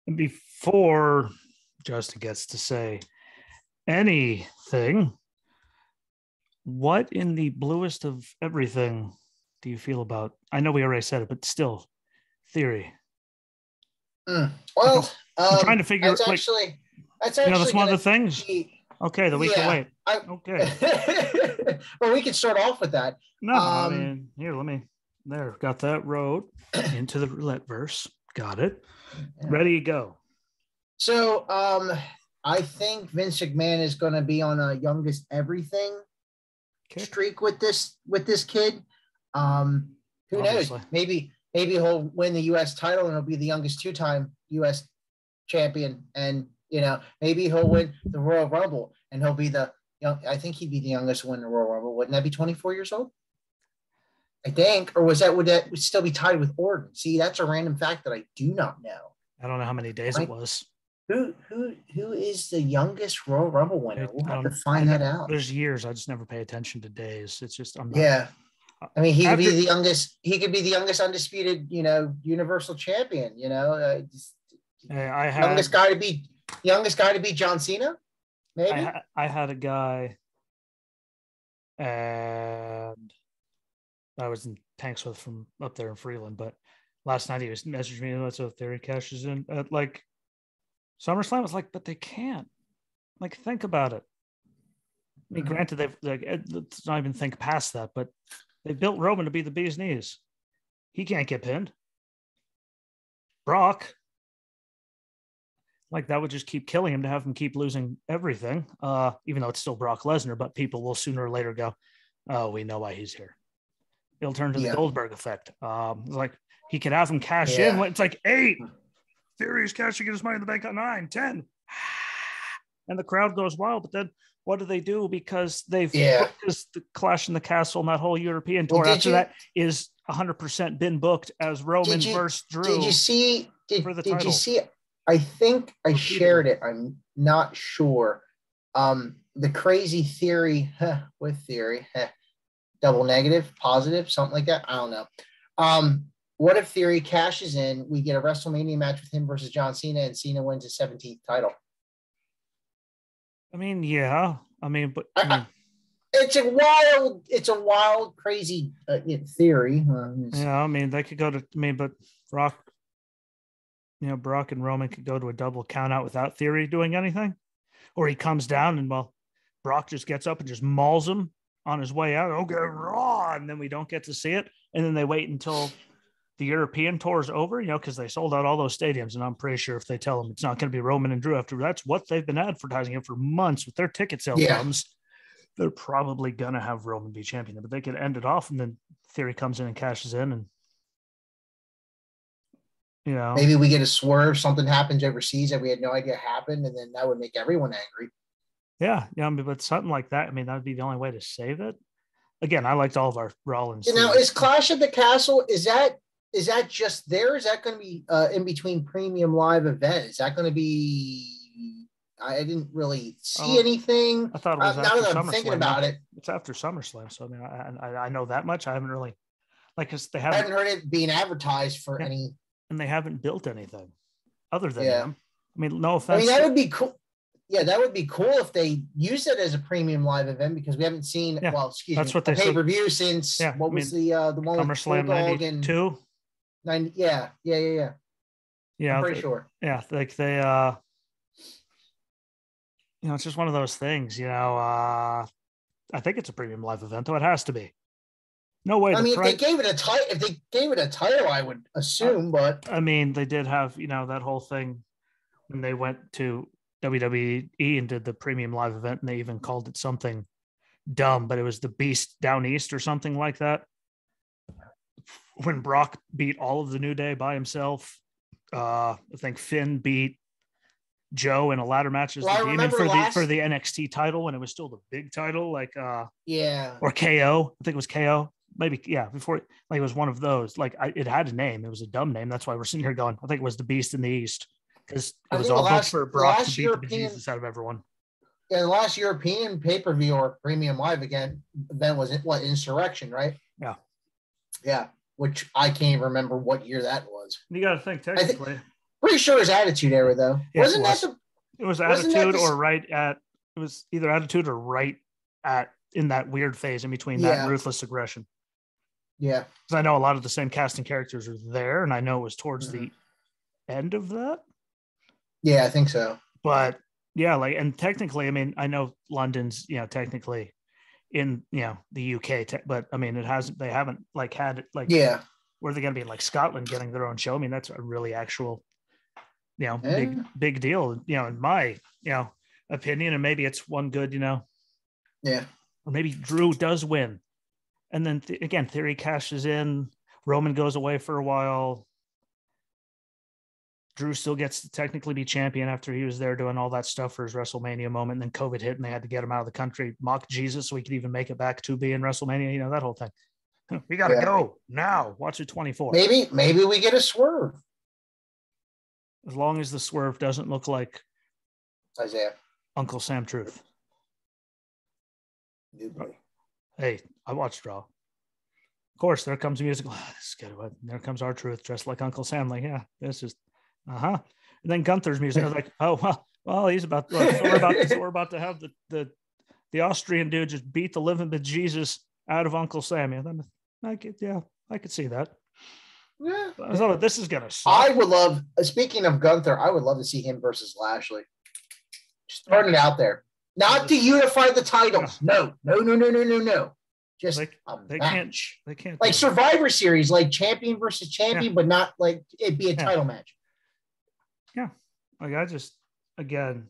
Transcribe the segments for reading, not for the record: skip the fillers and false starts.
And before Justin gets to say anything, what in the bluest of everything do you feel about? I know we already said it, but still, Theory. Well, I'm trying to figure. that's actually that's one of the things. Okay, the we can wait. Okay. Well, we can start off with that. No, I mean, here, got that road into the Rouletteverse. Got it. Yeah. Ready to go. So, I think Vince McMahon is going to be on a youngest everything streak with this kid. Who knows? Maybe he'll win the U.S. title and he'll be the youngest two-time U.S. champion. And, maybe he'll win the Royal Rumble and he'll be I think he'd be the youngest to win the Royal Rumble. Wouldn't that be 24 years old? I think. Or would that still be tied with Orton? See, that's a random fact that I do not know. I don't know how many days it was. Who is the youngest Royal Rumble winner? We'll have to find that out. There's years. I just never pay attention to days. It's just Yeah. I mean, he could be the youngest. He could be the youngest undisputed, Universal Champion. Youngest guy to be John Cena. Maybe I had a guy, and I was in tanks with from up there in Freeland. But last night he was messaging me. Let's so Theory cashes in at like SummerSlam. I was like, but they can't. Like, think about it. I mean, granted, let's not even think past that, but they built Roman to be the bee's knees. He can't get pinned. Brock, like, that would just keep killing him to have him keep losing everything, even though it's still Brock Lesnar, but people will sooner or later go, oh, we know why he's here. It'll turn to the Goldberg effect. Like, he could have him cash in. It's like 8. Theory's cashing in his Money in the Bank on 9, 10. And the crowd goes wild, but then what do? Because they've focused the Clash in the Castle and that whole European tour that is 100% been booked as Roman versus Drew. Did you see? Did you see? I think I shared it. I'm not sure. The crazy theory with Theory, double negative, positive, something like that. I don't know. What if Theory cashes in? We get a WrestleMania match with him versus John Cena, and Cena wins his 17th title. I mean, yeah. I mean, but it's a wild, crazy theory. Yeah, I mean, they could go to. I mean, but Brock and Roman could go to a double count out without Theory doing anything, or he comes down and Brock just gets up and just mauls him on his way out. Okay, Raw, and then we don't get to see it, and then they wait until the European tour is over, because they sold out all those stadiums. And I'm pretty sure if they tell them it's not going to be Roman and Drew after, that's what they've been advertising it for months with their ticket sale problems. They're probably going to have Roman be champion, but they could end it off and then Theory comes in and cashes in. And, maybe we get a swerve, something happens overseas that we had no idea happened. And then that would make everyone angry. Yeah. Yeah. I mean, but something like that, I mean, that'd be the only way to save it. Again, I liked all of our Rollins. Is Clash at the Castle, is that just there? Is that going to be in between premium live event? Is that going to be? I didn't really see anything. I thought it was now that I'm thinking about it. It's after SummerSlam, so I mean, I know that much. I haven't really because I haven't heard it being advertised for any, and they haven't built anything other than them. I mean, no offense. I mean, that would be cool. Yeah, that would be cool if they use it as a premium live event because we haven't seen. Yeah, well, excuse that's me, what they pay-per-view since what was the one with SummerSlam '92. Yeah. I'm pretty sure. Yeah, like they, it's just one of those things. I think it's a premium live event, though it has to be. No way. I mean, if they gave it a title, I would assume. But I mean, they did have that whole thing when they went to WWE and did the premium live event, and they even called it something dumb, but it was the Beast Down East or something like that. When Brock beat all of the New Day by himself, I think Finn beat Joe in a ladder match as the Demon for the NXT title when it was still the big title, or KO. I think it was KO. Maybe before it was one of those. It had a name. It was a dumb name. That's why we're sitting here going. I think it was the Beast in the East because it was all booked for Brock to beat the bejesus out of everyone. Yeah, the last European pay-per-view or premium live event was Insurrection, right? Yeah. Which I can't even remember what year that was. You got to think technically. Pretty sure it was Attitude Era though. Yeah, it was Attitude or right at it was either Attitude or right at in that weird phase in between that and Ruthless Aggression. Yeah. Because I know a lot of the same casting characters are there, and I know it was towards the end of that. Yeah, I think so. But yeah, like, and technically, I mean, I know London's, technically in, the UK, but I mean, they haven't like had it like, where are they going to be in like Scotland getting their own show? I mean, that's a really actual, big deal, in my, opinion. And maybe it's one good, or maybe Drew does win. And then again, Theory cashes in, Roman goes away for a while. Drew still gets to technically be champion after he was there doing all that stuff for his WrestleMania moment. And then COVID hit and they had to get him out of the country, mock Jesus so he could even make it back to be in WrestleMania, that whole thing. We got to go now. Watch it 24. Maybe we get a swerve. As long as the swerve doesn't look like Isaiah. Uncle Sam Truth. Hey, I watched Raw. Of course, there comes music. Oh, this is good. There comes R-Truth dressed like Uncle Sam. Like, yeah, this is, And then Gunther's music. I was like, oh, well, he's about. So we're about to have the Austrian dude just beat the living bejesus out of Uncle Sam. I could see that. Yeah. I thought this is gonna suck. I would love. Speaking of Gunther, I would love to see him versus Lashley. Just throwing it out there, not to unify the titles. No. Just they match. Can't like Survivor Series, like champion versus champion, but not like it'd be a title match. Yeah, like again,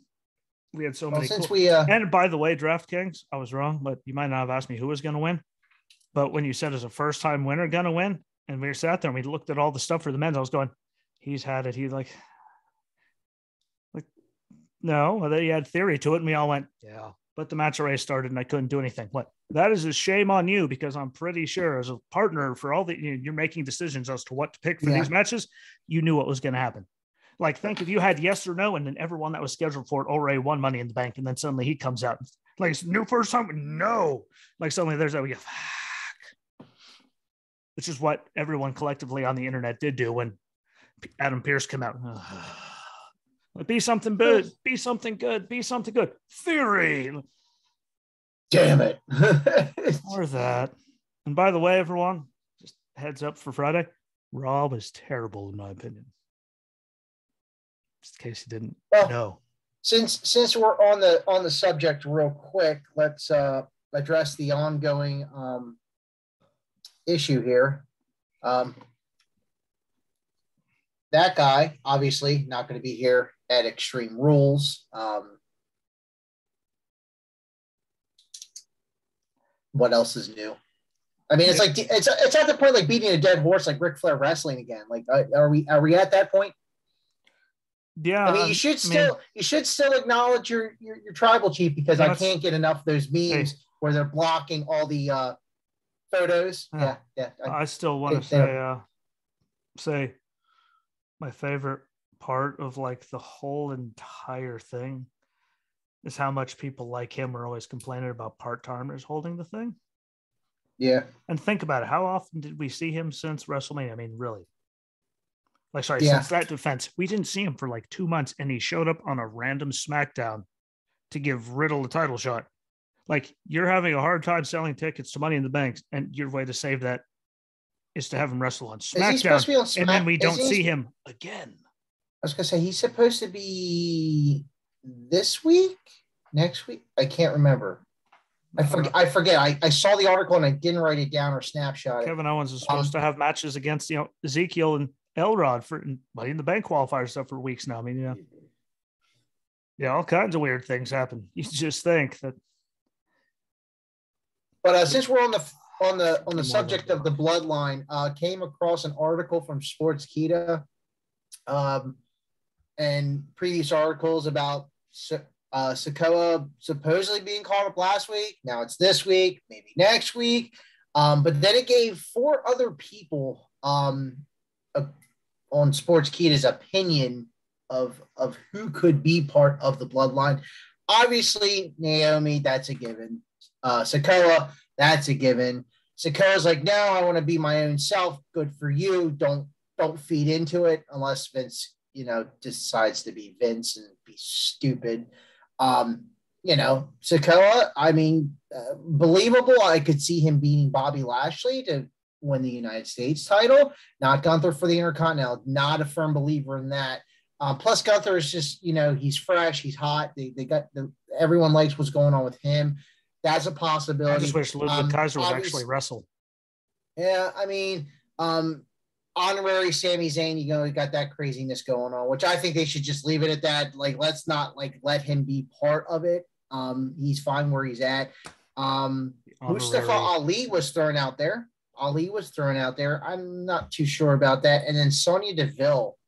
we had so many. Since and by the way, DraftKings, I was wrong, but you might not have asked me who was going to win. But when you said as a first-time winner going to win, and we sat there and we looked at all the stuff for the men's, I was going, he's had it. He's like no, he had theory to it, and we all went, yeah. But the match already started, and I couldn't do anything. What? That is a shame on you, because I'm pretty sure as a partner for all the you're making decisions as to what to pick for these matches, you knew what was going to happen. Like, think if you had yes or no, and then everyone that was scheduled for it already won Money in the Bank, and then suddenly he comes out like it's new first time. No, like suddenly there's that we go, fuck. Which is what everyone collectively on the internet did do when Adam Pearce came out. Be something good. Be something good. Be something good. Theory. Damn it. Or that. And by the way, everyone, just heads up for Friday. Raw was terrible in my opinion. Just in case you didn't know. Since we're on the subject real quick, let's address the ongoing issue here. That guy, obviously, not going to be here at Extreme Rules. What else is new? I mean, it's like it's at the point like beating a dead horse, like Ric Flair wrestling again. Like, are we at that point? Yeah. I mean, you should still acknowledge your tribal chief, because I can't get enough of those memes where they're blocking all the photos. Yeah. I still want to say my favorite part of like the whole entire thing is how much people like him are always complaining about part-timers holding the thing. Yeah. And think about it. How often did we see him since WrestleMania? I mean, really? Since that defense, we didn't see him for like 2 months, and he showed up on a random SmackDown to give Riddle a title shot. Like, you're having a hard time selling tickets to Money in the Bank, and your way to save that is to have him wrestle on SmackDown, and then we don't see him again. I was going to say, he's supposed to be this week, next week. I can't remember. I forget. I saw the article and I didn't write it down or snapshot it. Kevin Owens is supposed to have matches against Ezekiel and Elrod for Money in the Bank qualifier stuff for weeks now. I mean, all kinds of weird things happen. You just think that. But since we're on the subject of the bloodline, came across an article from Sportskeeda, and previous articles about Sikoa supposedly being called up last week. Now it's this week, maybe next week. But then it gave 4 other people on Sportskeeda's opinion of who could be part of the bloodline. Obviously, Naomi, that's a given. Sikoa, that's a given. Sikoa's like, no, I want to be my own self. Good for you. Don't feed into it unless Vince, decides to be Vince and be stupid. Sikoa, I mean, believable. I could see him beating Bobby Lashley to win the United States title, not Gunther for the Intercontinental. Not a firm believer in that. Plus, Gunther is just, he's fresh, he's hot. Everyone likes what's going on with him. That's a possibility. I just wish Ludwig Kaiser would actually wrestle. Yeah, I mean, honorary Sami Zayn, you got that craziness going on, which I think they should just leave it at that. Like, let's not let him be part of it. He's fine where he's at. Mustafa Ali was thrown out there. I'm not too sure about that. And then Sonya Deville.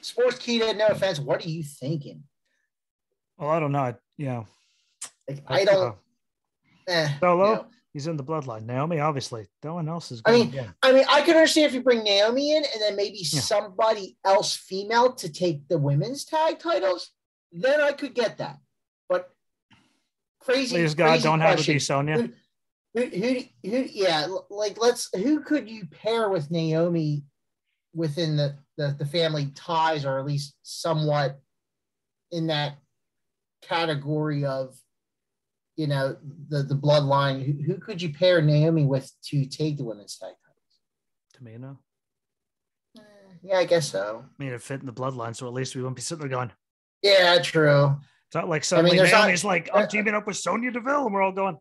Sports Kita, no offense. What are you thinking? Well, I don't know. Yeah. I don't. Solo? He's in the bloodline. Naomi, obviously. No one else is going. I mean, I could understand if you bring Naomi in and then maybe somebody else female to take the women's tag titles. Then I could get that. But crazy. Please God, don't question. Have it be Sonya. Who could you pair with Naomi within the family ties, or at least somewhat in that category of, the bloodline? Who could you pair Naomi with to take the women's tag titles? Tamina? Yeah, I guess so. I mean, it fit in the bloodline, so at least we won't be sitting there going, yeah, true. It's not like suddenly Naomi's like, I'm teaming up with Sonya Deville, and we're all going,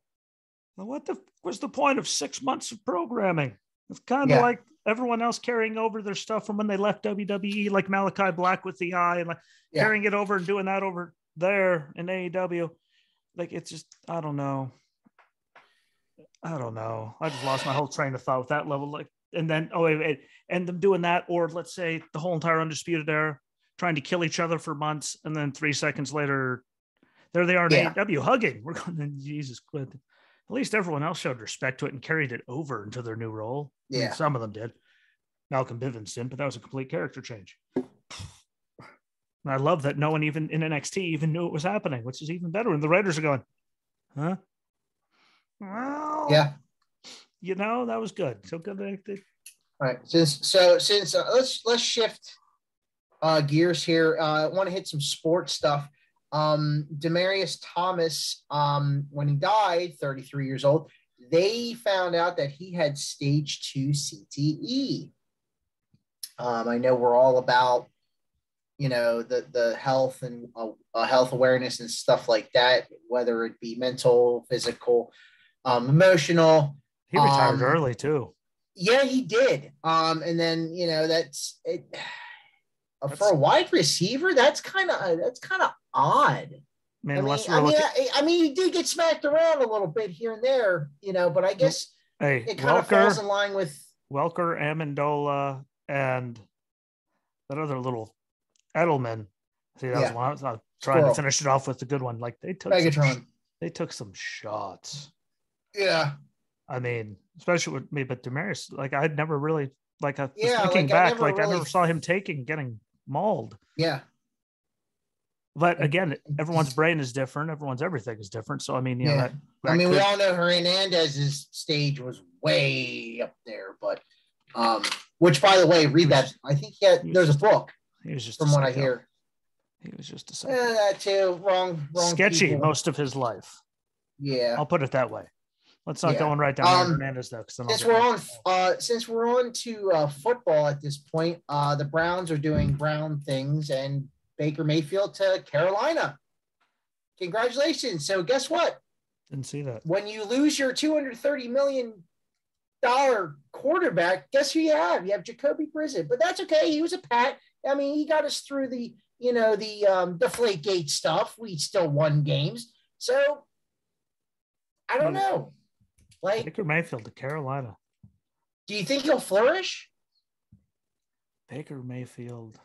well, what was the point of 6 months of programming? It's kind of like everyone else carrying over their stuff from when they left WWE, like Malachi Black with the eye, and carrying it over and doing that over there in AEW. Like, it's just, I don't know. I just lost my whole train of thought with that level. Like, and then, and them doing that, or let's say the whole entire Undisputed Era trying to kill each other for months, and then 3 seconds later, there they are in AEW hugging. We're going, Jesus Christ. At least everyone else showed respect to it and carried it over into their new role. Yeah. I mean, some of them did. Malcolm Bivens didn't, but that was a complete character change. And I love that no one even in NXT even knew it was happening, which is even better. And the writers are going, huh? Well, yeah. That was good. So good. All right. Since let's shift gears here. I want to hit some sports stuff. Demaryius Thomas, when he died, 33 years old, they found out that he had stage 2 CTE. I know we're all about, the health and health awareness and stuff like that, whether it be mental, physical, emotional. He retired early too. Yeah, he did. And then, that's it. For a wide receiver, that's kind of odd. Man, he did get smacked around a little bit here and there, but I guess it kind of falls in line with Welker, Amendola, and that other little Edelman. See, that was one I was trying to finish it off with a good one. Like they took some shots. Yeah. I mean, especially with me, but Demaryius, like I'd never really thinking back, I never saw him getting mauled. Yeah. But again, everyone's brain is different. Everyone's everything is different. So, I mean, we all know Hernandez's stage was way up there, but which, by the way, read that. I think there's a book. He was just from what I hear. He was just a psycho. That too. Wrong. Sketchy people. Most of his life. Yeah. I'll put it that way. Let's not going right down Hernandez though. Since we're on to football at this point, the Browns are doing Brown things, and Baker Mayfield to Carolina. Congratulations! So guess what? Didn't see that. When you lose your $230 million quarterback, guess who you have? You have Jacoby Brissett, but that's okay. He was a pat. I mean, he got us through the Deflategate stuff. We still won games, so I don't know. Like Baker Mayfield to Carolina. Do you think he'll flourish? Baker Mayfield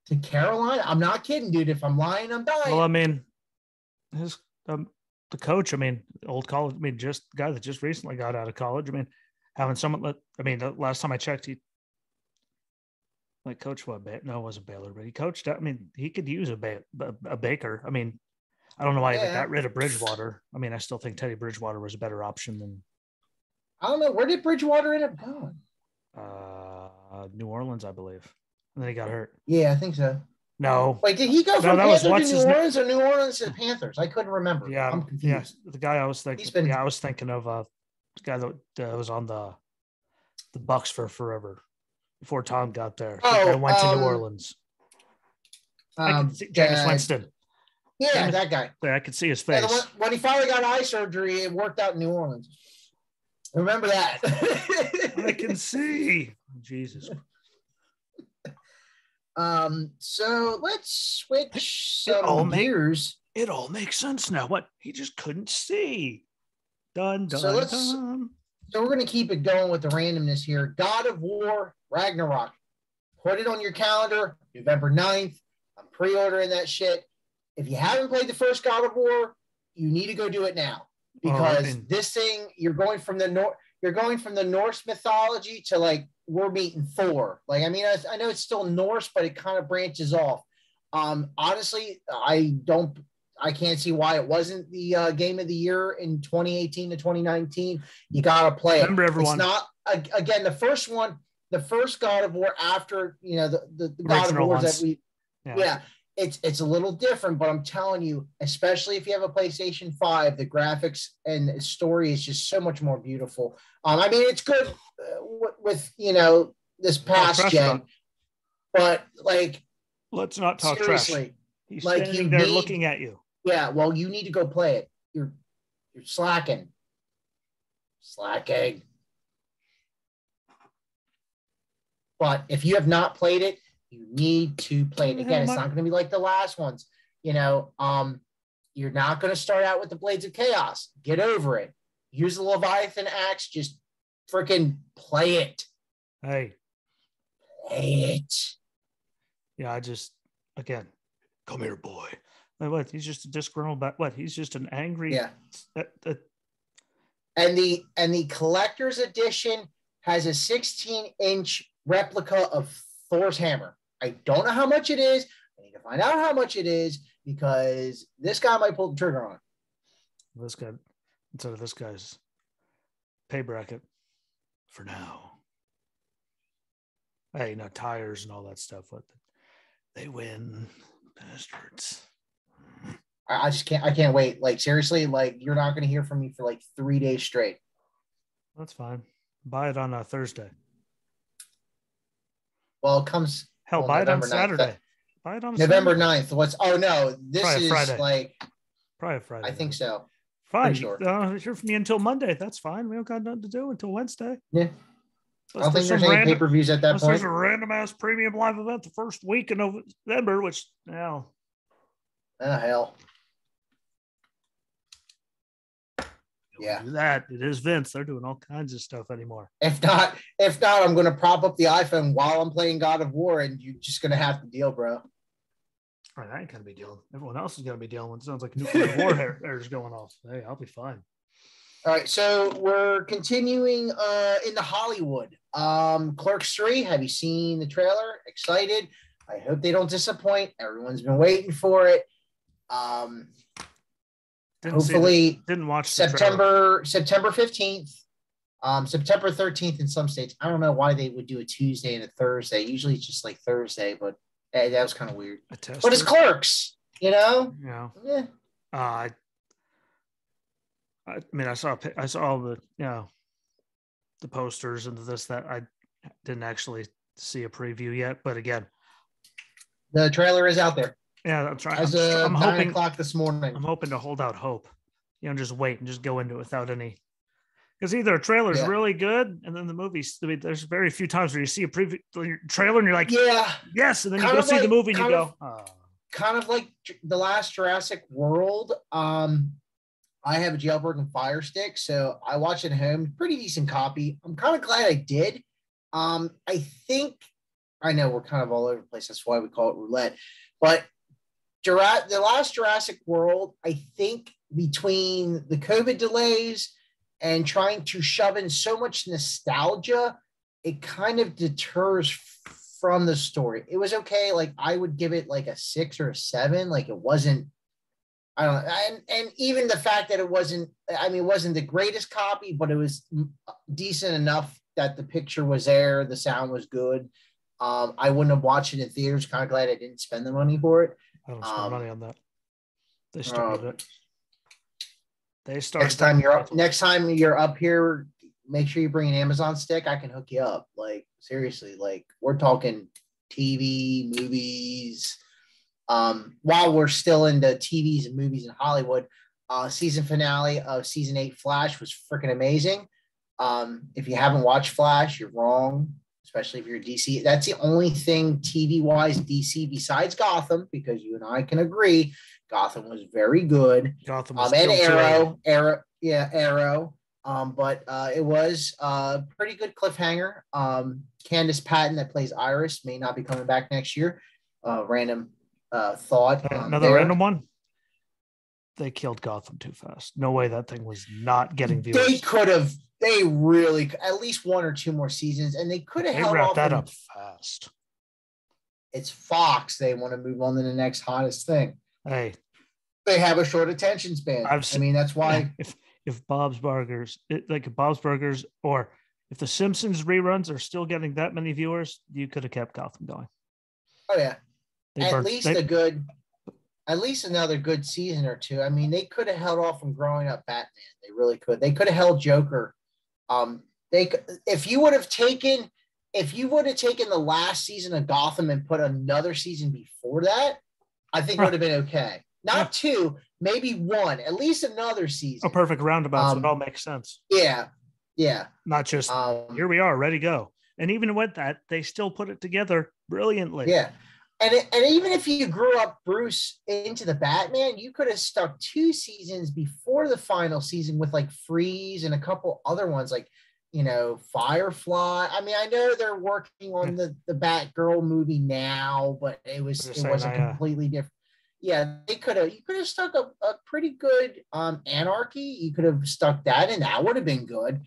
to Carolina? I'm not kidding, dude. If I'm lying, I'm dying. Well, I mean, his the coach. I mean, old college. I mean, just guy that just recently got out of college. I mean, having someone. The last time I checked, he coached what? No, it wasn't Baylor, but he coached. I mean, he could use a Baker. I mean. I don't know why they got rid of Bridgewater. I mean, I still think Teddy Bridgewater was a better option than. I don't know. Where did Bridgewater end up going? New Orleans, I believe. and then he got hurt. Yeah, I think so. No. Wait, did he go from Panthers to New Orleans or New Orleans to Panthers? I couldn't remember. Yeah, I'm confused. Yeah, the guy I was thinking. I was thinking of the guy that was on the Bucks for forever before Tom got there. I went to New Orleans. I could see Jameis Winston. Yeah, that guy. Yeah, I could see his face. Yeah, when he finally got eye surgery, it worked out in New Orleans. Remember that? I can see. Jesus. So let's switch some gears. It all makes sense now. What? He just couldn't see. Dun. So we're going to keep it going with the randomness here. God of War Ragnarok. Put it on your calendar, November 9th. I'm pre-ordering that shit. If you haven't played the first God of War, you need to go do it now. Because this thing, you're going from the Norse mythology to like we're meeting Thor. Like, I mean, I know it's still Norse, but it kind of branches off. Honestly, I can't see why it wasn't the game of the year in 2018 to 2019. You got to play it. Remember, everyone. It's not, again, the first God of War after, the God of Wars that we, it's a little different, but I'm telling you, especially if you have a PlayStation 5, the graphics and the story is just so much more beautiful. I mean, it's good with this past gen, but like, let's not talk seriously, trash. He's like standing there looking at you. Yeah, well, you need to go play it. You're slacking. But if you have not played it, you need to play it. Again, it's not going to be like the last ones. You're not going to start out with the Blades of Chaos. Get over it. Use the Leviathan axe. Just freaking play it. Hey. Play it. Yeah, again, come here, boy. Like, what? He's just a disgruntled back. What? He's just an angry. Yeah. And the collector's edition has a 16-inch replica of Thor's hammer. I don't know how much it is. I need to find out how much it is because this guy might pull the trigger on it. This guy, instead of this guy's pay bracket for now. Hey, tires and all that stuff. What? They win, bastards. I can't wait. Like, seriously, like, you're not going to hear from me for like 3 days straight. That's fine. Buy it on a Thursday. Well, it comes. Hell, buy it on Saturday. Buy it on November 9th. This probably is Friday. Like. Probably Friday. I think so. Fine. Sure. Hear from me until Monday. That's fine. We don't got nothing to do until Wednesday. Yeah. I don't think there's any pay-per-views at that point. There's a random-ass premium live event the first week in November, which now. Oh, hell. Yeah. Do that. It is Vince. They're doing all kinds of stuff anymore. If not, I'm going to prop up the iPhone while I'm playing God of War, and you're just going to have to deal, bro. All right, I ain't going to be dealing. Everyone else is going to be dealing. It sounds like nuclear war is going off. Hey, I'll be fine. All right, so we're continuing into Hollywood. Clerks 3, have you seen the trailer? Excited? I hope they don't disappoint. Everyone's been waiting for it. Hopefully, didn't watch September 15th, September 13th in some states. I don't know why they would do a Tuesday and a Thursday. Usually it's just like Thursday, but that was kind of weird. But it's Clerks, Yeah. Yeah. I mean, I saw the the posters and this that. I didn't actually see a preview yet, but again, the trailer is out there. Yeah, that's right. I'm hoping 9 o'clock this morning. I'm hoping to hold out hope. Just wait and just go into it without any. Because either a trailer is really good, and then the movie's. I mean, there's very few times where you see a preview trailer and you're like, yes, and then you go see the movie and you go, kind of like the last Jurassic World. I have a jailbroken Fire Stick, so I watch it at home. Pretty decent copy. I'm kind of glad I did. I know we're kind of all over the place. That's why we call it Roulette, but. The last Jurassic World, I think between the COVID delays and trying to shove in so much nostalgia, it kind of deters from the story. It was okay. Like, I would give it like a 6 or a 7. Like, it wasn't, I don't know. And even the fact that it wasn't the greatest copy, but it was decent enough that the picture was there. The sound was good. I wouldn't have watched it in theaters. Kind of glad I didn't spend the money for it. I don't spend money on that. They started it. Next time you're up here, make sure you bring an Amazon stick. I can hook you up. Like, seriously, like, we're talking TV, movies. While we're still into TVs and movies in Hollywood, season finale of season 8 Flash was freaking amazing. If you haven't watched Flash, you're wrong, especially if you're DC. That's the only thing TV-wise DC besides Gotham, because you and I can agree Gotham was very good. Gotham was and Arrow. But it was a pretty good cliffhanger. Candace Patton, that plays Iris, may not be coming back next year. Random thought. Another random one. They killed Gotham too fast. No way that thing was not getting viewers. They could have. They really, at least 1 or 2 more seasons, and they could have held wrapped that up fast. It's Fox. They want to move on to the next hottest thing. Hey, they have a short attention span. That's why. If Bob's Burgers, or if the Simpsons reruns are still getting that many viewers, you could have kept Gotham going. Oh yeah, at least another good season or 2. I mean, they could have held off from growing up Batman. They really could. They could have held Joker. If you would have taken the last season of Gotham and put another season before that, I think it would have been okay. Not 2, maybe 1, at least another season. A perfect roundabout would all make sense. Yeah. Not just here we are, ready to go. And even with that, they still put it together brilliantly. Yeah. And even if you grew up Bruce into the Batman, you could have stuck 2 seasons before the final season with like Freeze and a couple other ones like, Firefly. I mean, I know they're working on the Batgirl movie now, but it wasn't completely different. Yeah, you could have stuck a pretty good Anarchy. You could have stuck that in. That would have been good.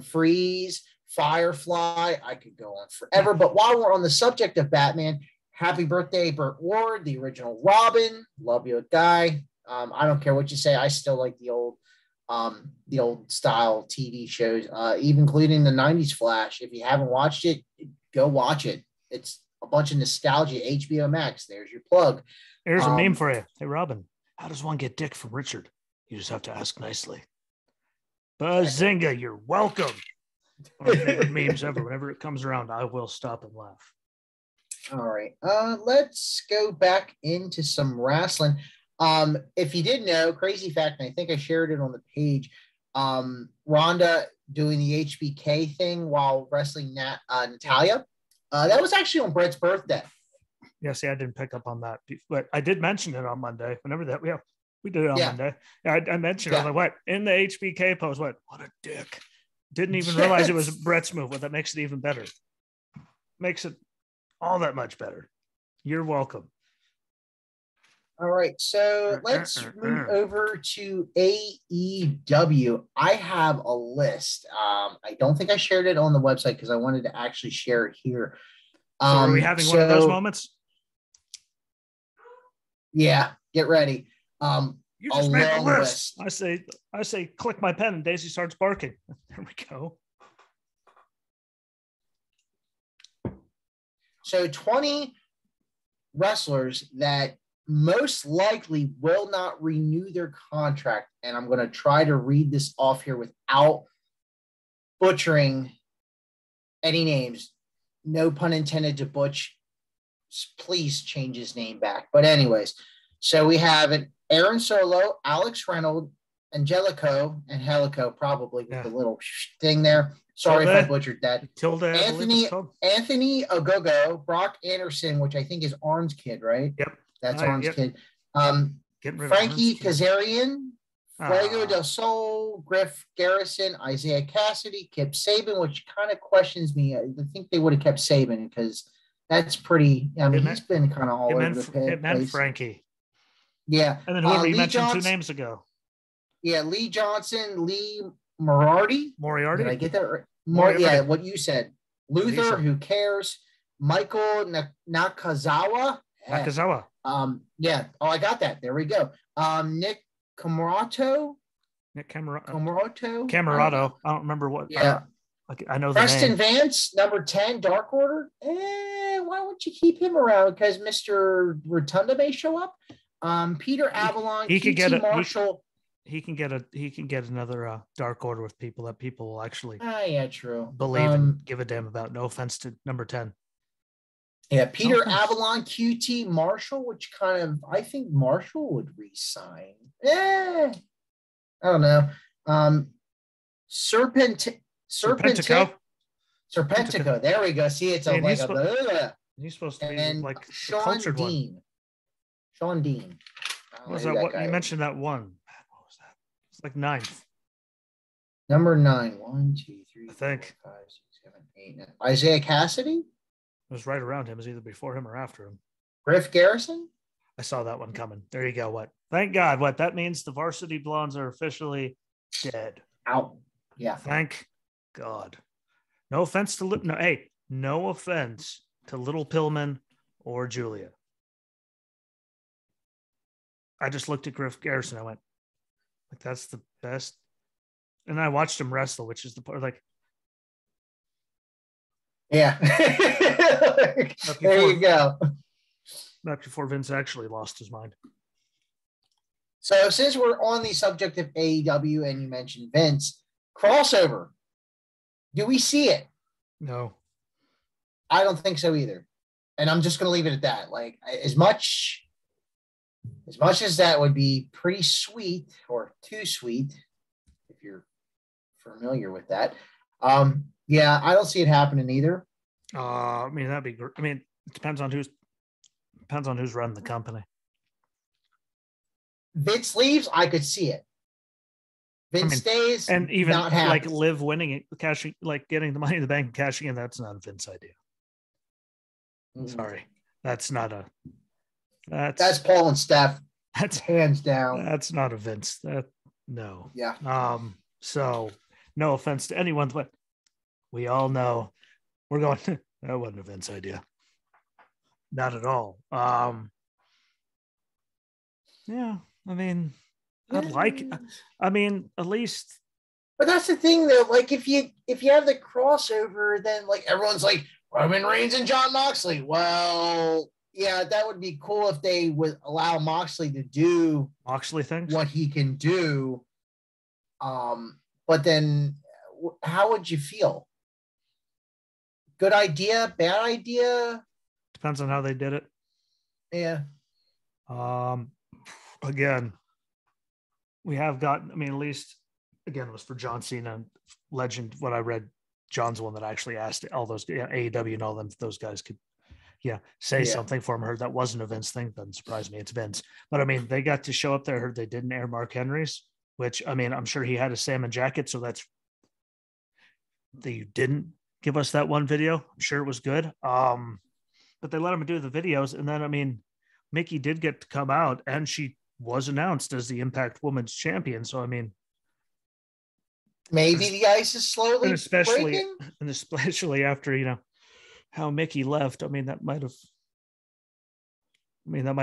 Freeze, Firefly. I could go on forever. But while we're on the subject of Batman, happy birthday, Burt Ward, the original Robin. Love you, guy. I don't care what you say. I still like the old style TV shows, even including the 90s Flash. If you haven't watched it, go watch it. It's a bunch of nostalgia. HBO Max. There's your plug. Here's a meme for you. Hey, Robin, how does one get dick from Richard? You just have to ask nicely. Bazinga, you're welcome. One of my favorite memes ever. Whenever it comes around, I will stop and laugh. All right. Let's go back into some wrestling. If you didn't know, crazy fact, and I think I shared it on the page, Rhonda doing the HBK thing while wrestling Natalia. That was actually on Brett's birthday. Yeah, see, I didn't pick up on that, but I did mention it on Monday. Whenever that, we did it on Monday. I mentioned it. I was like, what? In the HBK pose, what a dick. Didn't even realize it was Brett's move. Well, that makes it even better. Makes it all that much better. You're welcome. All right, so let's move over to AEW. I have a list. I don't think I shared it on the website because I wanted to actually share it here. So are we having one of those moments? Yeah, get ready. You just made the list. I say, click my pen, and Daisy starts barking. There we go. So 20 wrestlers that most likely will not renew their contract. And I'm going to try to read this off here without butchering any names. No pun intended to Butch. Please change his name back. But anyways, so we have an Aaron Solo, Alex Reynolds, Angelico, and Helico, probably with the little thing there. Sorry if I butchered that. Anthony Ogogo, Brock Anderson, which I think is Arn's kid, right? Yep. That's Arn's kid. Frankie Kazarian, Fuego del Sol, Griff Garrison, Isaiah Cassidy, Kip Saban, which kind of questions me. I think they would have kept Saban because that's pretty. I mean, he's been kind of all over the place. It meant Frankie. Yeah. And then whoever you mentioned 2 names ago. Yeah, Lee Johnson, Lee Moriarty. Did I get that right? Yeah, what you said. Luther, who cares? Michael Nakazawa. Yeah. Oh, I got that. There we go. Nick Camarato. Camarato. I don't remember what. Yeah. Like, I know the Preston name. Vance, number 10, Dark Order. Why would you keep him around? Because Mr. Rotunda may show up. Peter Avalon, he could get a Marshall. He can get another Dark Order with people that people will actually true. believe and give a damn about. No offense to number 10. Yeah, Peter Avalon, QT Marshall, which kind of, I think Marshall would re-sign. I don't know. Serpentico. There we go. See, it's he's supposed to be like Sean Dean. Sean Dean. What was that? What you mentioned that one? What was that? It's like 9th. Number 9. 1, 2, 3. I think 4, 5, 6, 7, 8, 9. Isaiah Cassidy. It was right around him. It was either before him or after him. Griff Garrison. I saw that one coming. There you go. What? Thank God. What that means? The Varsity Blondes are officially dead. Out. Yeah. Thank God. No offense to no offense to Little Pillman or Julia. I just looked at Griff Garrison. I went, like, that's the best. And I watched him wrestle, which is the part, like, yeah. There you go. Not before Vince actually lost his mind. So since we're on the subject of AEW and you mentioned Vince, crossover, do we see it? No. I don't think so either. And I'm just going to leave it at that. Like, as much as that would be pretty sweet, or too sweet, if you're familiar with that. Yeah, I don't see it happening either. I mean, that'd be great. I mean, it depends on who's running the company. Vince leaves, I could see it. Vince stays, and even not like Liv winning it, cashing, like getting the Money in the Bank and cashing in. That's not a Vince idea. Sorry, that's not a. That's Paul and Steph. That's hands down. That's not a Vince. No. Yeah. So no offense to anyone, but we all know we're going. That wasn't a Vince idea. Not at all. Yeah. I mean, I'd like. I mean, at least. But that's the thing, though. Like, if you have the crossover, then like everyone's like Roman Reigns and Jon Moxley. Well, yeah, that would be cool if they would allow Moxley to do Moxley things, what he can do. But then, how would you feel? Good idea, bad idea? Depends on how they did it. Yeah. Again, we have gotten. I mean, at least again, it was for John Cena, Legend. What I read, John's one that actually asked all those AEW and all them. Those guys could, say something for him. I heard that wasn't a Vince thing. Doesn't surprise me. It's Vince. But I mean, they got to show up there. I heard they didn't air Mark Henry's, which I mean, I'm sure he had a salmon jacket, so that's they didn't give us that one video. I'm sure it was good. But they let him do the videos, and then I mean, Mickey did get to come out, and she was announced as the Impact Women's Champion. So I mean, maybe the ice is slowly breaking. And especially after how Mickey left. I mean, that might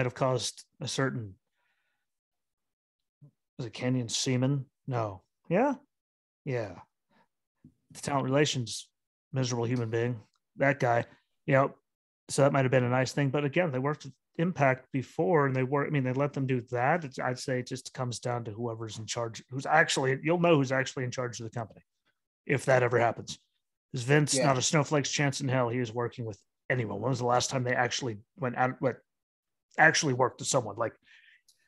have caused a certain. Was it Canyon Seaman? No. Yeah. The talent relations miserable human being. That guy. So that might have been a nice thing. But again, they worked with Impact before, and they let them do that. I'd say it just comes down to whoever's in charge, you'll know who's actually in charge of the company if that ever happens. Is Vince not a snowflake's chance in hell? He is working with anyone. When was the last time they actually worked with someone? Like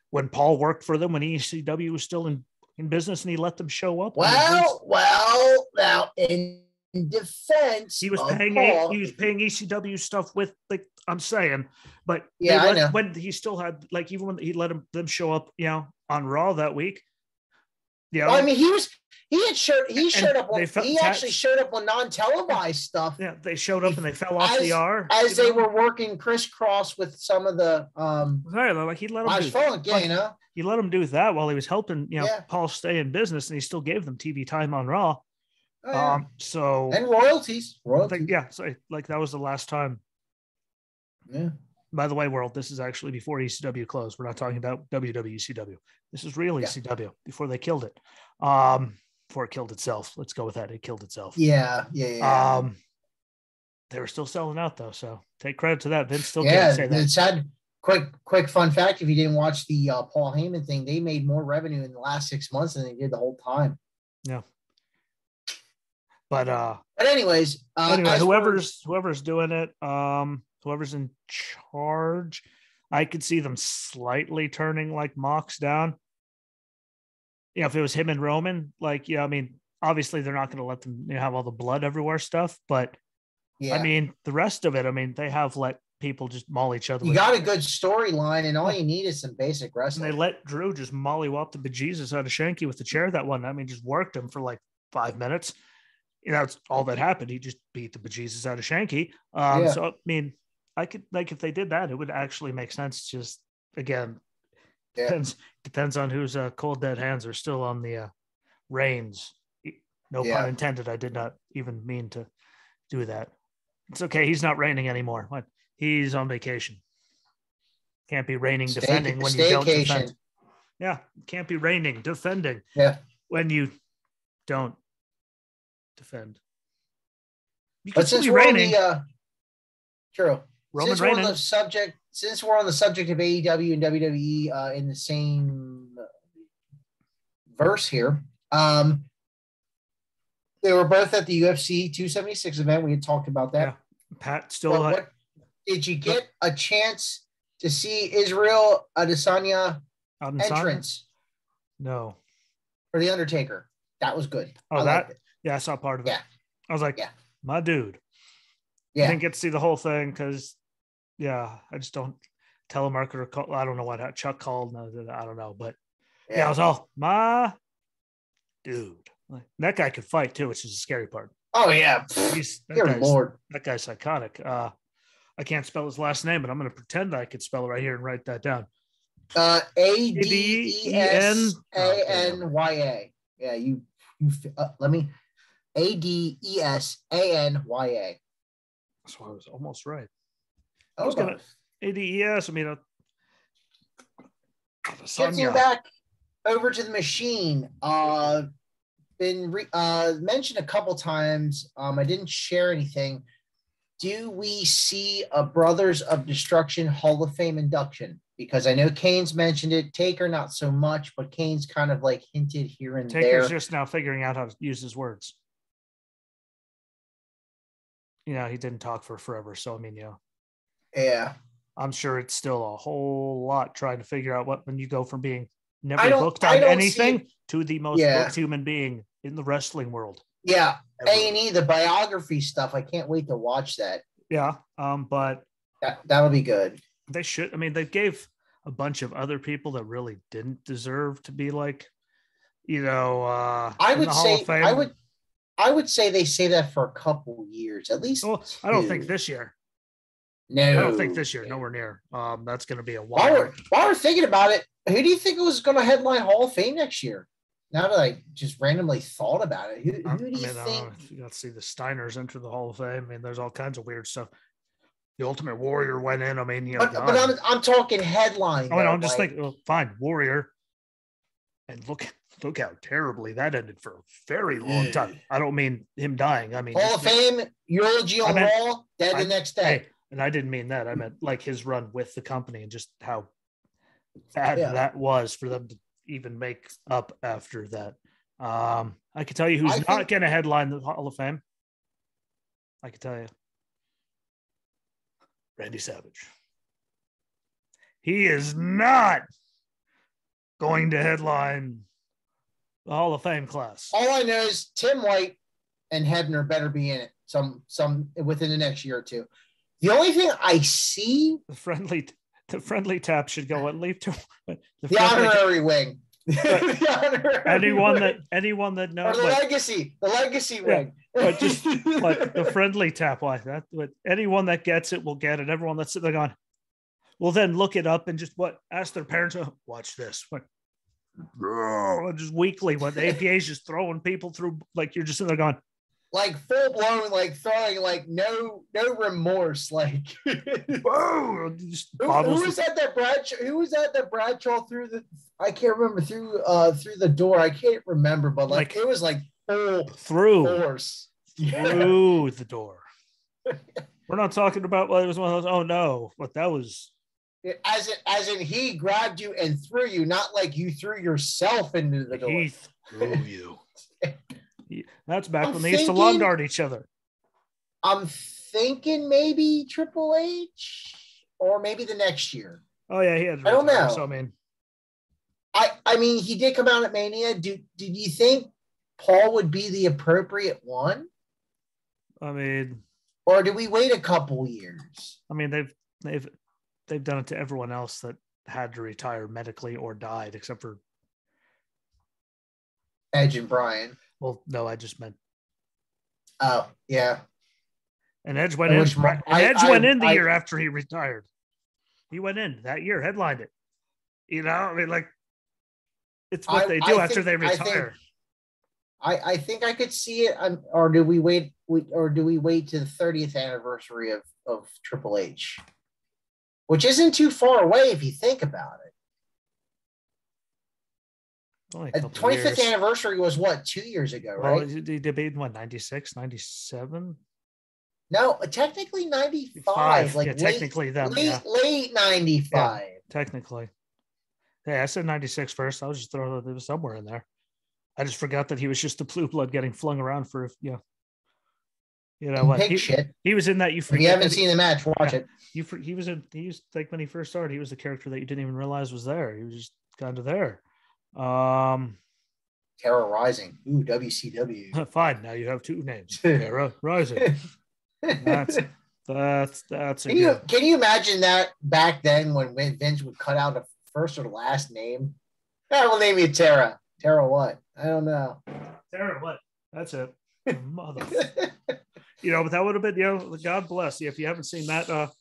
when Paul worked for them, when ECW was still in business, and he let them show up. Well, now in defense, he was paying ECW stuff with, like I'm saying, but I know. When he still had, like, even when he let them show up, on Raw that week. Well, I mean, he showed up on non-televised stuff. Yeah, they showed up and they fell off the R as they were working crisscross with some of the like he let them he let him do that while he was helping Paul stay in business, and he still gave them TV time on Raw. So and royalties. So like that was the last time. Yeah. By the way, world, this is actually before ECW closed. We're not talking about WWECW. This is real ECW before they killed it. before it killed itself. Let's go with that. It killed itself. Yeah. They were still selling out though, so take credit to that. Vince still can't say that. It's had quick fun fact. If you didn't watch the Paul Heyman thing, they made more revenue in the last 6 months than they did the whole time. Yeah. But anyways, whoever's doing it, whoever's in charge, I could see them slightly turning like Mox down. If it was him and Roman, obviously they're not going to let them have all the blood everywhere stuff, but the rest of it, they have let people just maul each other. You got a good storyline, and all you need is some basic wrestling. And they let Drew just mollywop the bejesus out of Shanky with the chair that one. Just worked him for like 5 minutes. That's all that happened. He just beat the bejesus out of Shanky. So, I could, if they did that, it would actually make sense. Just, again, depends on whose cold dead hands are still on the reins. No pun intended. I did not even mean to do that. It's okay. He's not reigning anymore. What? He's on vacation. Can't be reigning, defending when you don't defend. Yeah. Can't be reigning, defending. Yeah. When you don't defend. But since we're on the true. Since we're on the subject of AEW and WWE in the same verse here, they were both at the UFC 276 event. We had talked about that. Yeah. Pat still. Did you get a chance to see Israel Adesanya entrance? No. For the Undertaker. That was good. Oh, I saw part of it. Yeah. I was like, my dude. Yeah. I didn't get to see the whole thing because, I just don't. Telemarketer call. I don't know what Chuck called. No, I don't know, but I was all my dude. That guy could fight too, which is the scary part. Oh yeah, Lord, that guy's psychotic. I can't spell his last name, but I'm going to pretend I could spell it right here and write that down. Adesanya. Yeah, you let me. Adesanya. So I was almost right. I was gonna ADES. Shifting back over to the machine. Been mentioned a couple times. I didn't share anything. Do we see a Brothers of Destruction Hall of Fame induction? Because I know Kane's mentioned it. Taker not so much, but Kane's kind of like hinted here and there. Taker's just now figuring out how to use his words. He didn't talk for forever, so yeah. I'm sure it's still a whole lot trying to figure out when you go from being never booked on anything to the most booked human being in the wrestling world. Yeah, A&E, the biography stuff. I can't wait to watch that. Yeah, but that'll be good. They should. They gave a bunch of other people that really didn't deserve to be like, I would say they say that for a couple years at least. Well, I don't think this year. No, I don't think this year. Nowhere near. That's going to be a while. While we're thinking about it, who do you think was going to headline Hall of Fame next year? Now that I just randomly thought about it, who do you think? You got to see the Steiners enter the Hall of Fame. There's all kinds of weird stuff. The Ultimate Warrior went in. But I'm talking headline. I'm just thinking, fine, Warrior, and look how terribly that ended for a very long time. I don't mean him dying. Hall of Fame, eulogy on Raw, dead the next day. Hey, and I didn't mean that. I meant like his run with the company and just how bad that was for them to even make up after that. I can tell you who's not going to headline the Hall of Fame. I can tell you. Randy Savage. He is not going to headline the Hall of Fame class. All I know is Tim White and Hebner better be in it some within the next year or two. The only thing I see, the friendly tap should go at least to the honorary wing. Anyone that knows, or the legacy wing. But just like the friendly tap, like that. But anyone that gets it will get it. Everyone that's sitting there going, will then look it up and just ask their parents, watch this. Just weekly when the APA is just throwing people through, like you're just sitting there going, like full blown, like throwing, like no remorse, like. Whoa! Who was that Bradshaw? Who was that Bradshaw through the? I can't remember through the door. I can't remember, but like it was like full through force through the door. We're not talking about it was one of those. Oh no, but that was. As in he grabbed you and threw you, not like you threw yourself into the door. He threw you. That's back when they used to lawn dart each other. I'm thinking maybe Triple H or maybe the next year. Oh yeah, he had. I don't know. So I mean, he did come out at Mania. Did you think Paul would be the appropriate one? I mean, or do we wait a couple years? I mean, they've done it to everyone else that had to retire medically or died, except for Edge and Bryan. Well, no, I just meant. Oh yeah. And Edge went in. Went in the year after he retired. He went in that year, headlined it. You know, I mean, like it's what they do after they retire. I think I could see it. Or do we wait? Or do we wait to the 30th anniversary of Triple H, which isn't too far away if you think about it. The 25th anniversary was what, 2 years ago, right? Well, he debated what, 96, 97? No, technically 95. Like technically late 95. Yeah, technically. Hey, I said 96 first. I was just throwing it was somewhere in there. I just forgot that he was just the blue blood getting flung around for You know what? He was in that. If you haven't seen the match, watch it. He was like when he first started, he was the character that you didn't even realize was there. He was just kind of there. Terra Rising. Ooh, WCW. Fine. Now you have two names. Terra Rising. That's Can you imagine that back then when Vince would cut out the first or the last name? I will name you Terra. Terra what? I don't know. Terra what? That's it. Mother. But that would have been, God bless you. If you haven't seen that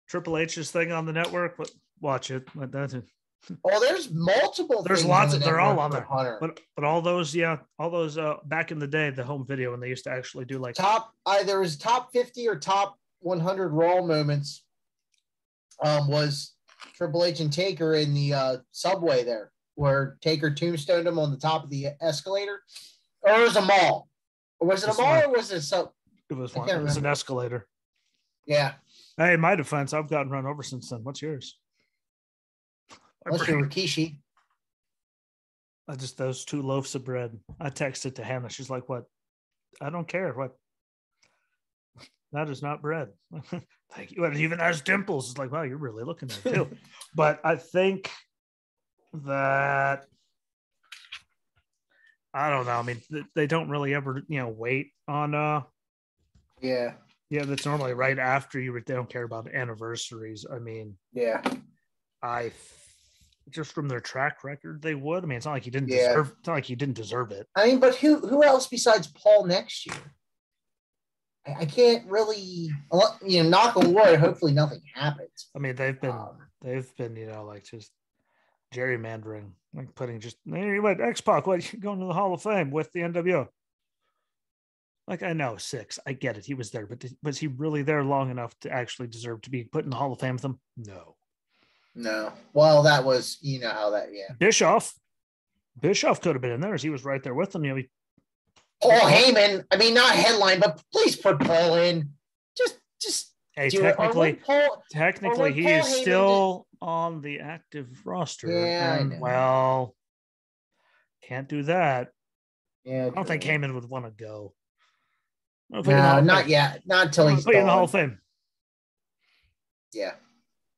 Triple H's thing on the network, watch it. Oh, there's multiple. There's lots of. They're all on there. Hunter. But all those, back in the day, the home video when they used to actually do like there was top 50 or top 100 Raw moments. Was Triple H and Taker in the subway there, where Taker tombstoned him on the top of the escalator, or it was a mall. Or was it a mall or was it It was one. It was an escalator. Yeah. Hey, in my defense, I've gotten run over since then. What's yours? Unless you're Rikishi. Those two loaves of bread. I texted to Hannah. She's like, what? I don't care. What? That is not bread. Thank you. And it even has dimples. It's like, wow, you're really looking at it too. But I think that I don't know. I mean, they don't really ever, wait on Yeah, that's normally right after they don't care about anniversaries. I mean, yeah. Just from their track record, they would. I mean, it's not like he didn't deserve. It's not like he didn't deserve it. I mean, but who else besides Paul next year? I can't really, knock on wood. Hopefully, nothing happens. I mean, they've been, like just gerrymandering, like putting just X-Pac, what going to the Hall of Fame with the NWO? Like, I know 6, I get it. He was there, but was he really there long enough to actually deserve to be put in the Hall of Fame with them? No. Well, that was, how that, yeah. Bischoff could have been in there as he was right there with them. Paul Heyman. I mean, not headline, but please put Paul in. Just. Hey, technically, he is still on the active roster. Yeah, and, well, can't do that. Yeah, I don't think Heyman would want to go. No, not yet. Not until he's in the Hall of Fame. Yeah.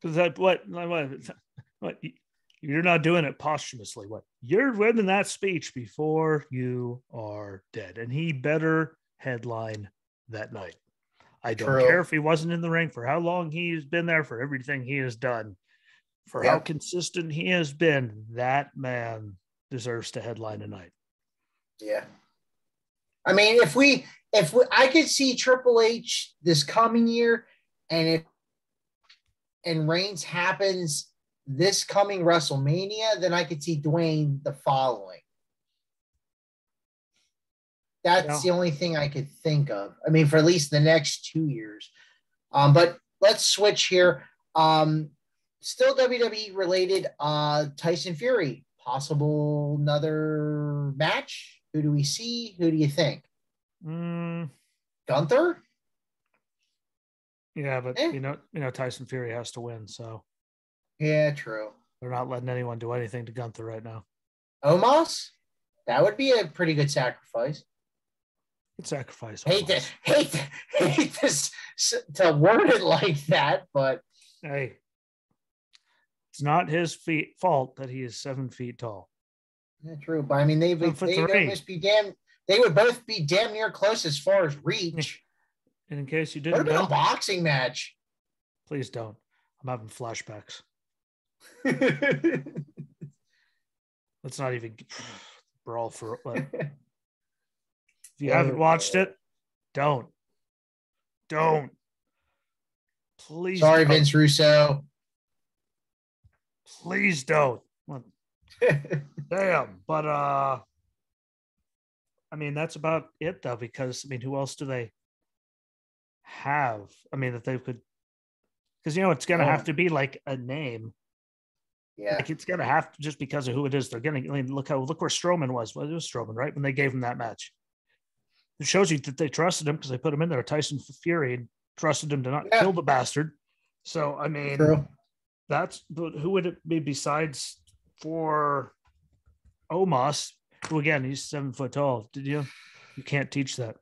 Because that what you're not doing it posthumously. What you're winning that speech before you are dead, and he better headline that night. I don't care if he wasn't in the ring for how long he's been there, for everything he has done, for how consistent he has been. That man deserves to headline a night. Yeah. I mean, if I could see Triple H this coming year, and Reigns happens this coming WrestleMania, then I could see Dwayne the following. that's the only thing I could think of. I mean, for at least the next 2 years. But let's switch here. Still WWE related. Tyson Fury, possible another match. Who do we see? Who do you think? Gunther? Yeah, but you know, Tyson Fury has to win, so yeah, true. They're not letting anyone do anything to Gunther right now. Omos? That would be a pretty good sacrifice. Good sacrifice. Hate this to word it like that, but hey, it's not his fault that he is 7 feet tall. Yeah, true. But I mean, they would both be damn near close as far as reach. And in case you didn't know, a boxing match. Please don't. I'm having flashbacks. Let's not even brawl for it. If you haven't watched it, don't. Please. Sorry, don't. Vince Russo. Please don't. Damn. But I mean, that's about it though, because I mean, who else do they have? I mean, that they could, because it's gonna have to be like a name. Yeah, like it's gonna have to, just because of who it is they're getting. I mean, look where Strowman was. Well, it was Strowman, right? When they gave him that match, it shows you that they trusted him because they put him in there. Tyson Fury and trusted him to not kill the bastard. So I mean, but who would it be besides for Omos? Who again, he's 7 foot tall. You can't teach that.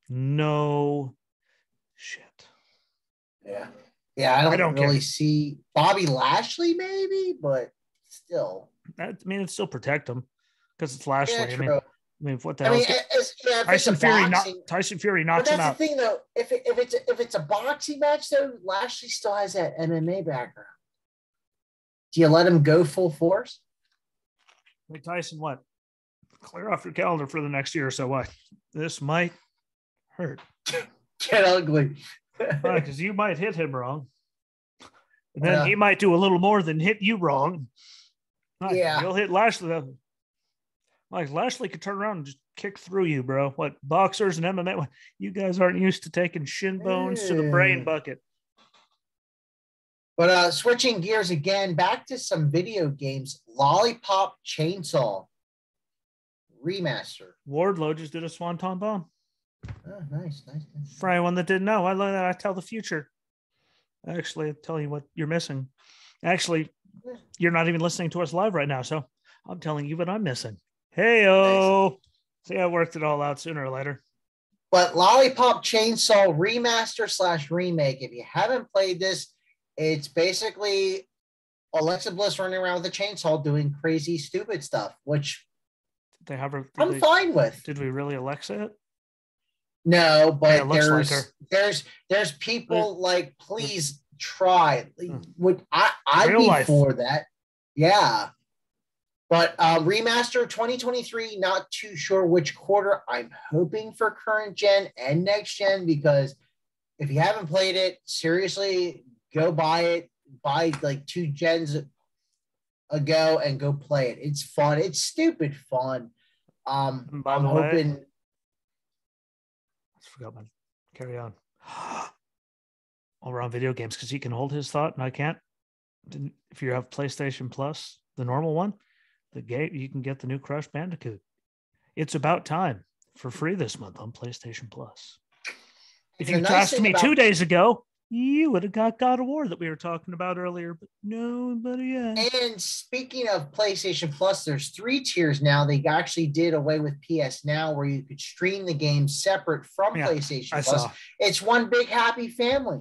No shit. Yeah. Yeah, I don't really see Bobby Lashley, maybe, but still. I mean, it'd still protect him because it's Lashley. Yeah, true. I mean, what the hell? Tyson Fury knocks him out. But that's the thing, though. If it's a boxing match, though, Lashley still has that MMA background. Do you let him go full force? Hey, Tyson, what? Clear off your calendar for the next year or so. What? This might hurt. Get ugly. Because you might hit him wrong. And then he might do a little more than hit you wrong. Yeah. You'll hit Lashley. Like Lashley could turn around and just kick through you, bro. What, boxers and MMA? You guys aren't used to taking shin bones to the brain bucket. But switching gears again, back to some video games. Lollipop Chainsaw remaster. Wardlow just did a Swanton Bomb. Oh, nice. For anyone that didn't know, I learned that I tell the future. Actually, I tell you what you're missing. Actually, you're not even listening to us live right now, so I'm telling you what I'm missing. Hey-o! Nice. See, I worked it all out sooner or later. But Lollipop Chainsaw remaster / remake, if you haven't played this, it's basically Alexa Bliss running around with a chainsaw doing crazy, stupid stuff, which I'm fine with. Did we really Alexa it? No, but there's people like, please try. Would I'd be for that? Yeah. But remaster 2023, not too sure which quarter. I'm hoping for current gen and next gen, because if you haven't played it, seriously, go buy it. Buy like 2 gens ago and go play it. It's fun. It's stupid fun. I'm hoping. I forgot my carry on. All around video games, because he can hold his thought and I can't. If you have PlayStation Plus, the normal one, the game, you can get the new Crash Bandicoot. It's about time for free this month on PlayStation Plus. If you asked me 2 days ago, you would have got God of War that we were talking about earlier, but nobody has. And speaking of PlayStation Plus, there's 3 tiers now. They actually did away with PS Now, where you could stream the game separate from PlayStation Plus. It's one big happy family.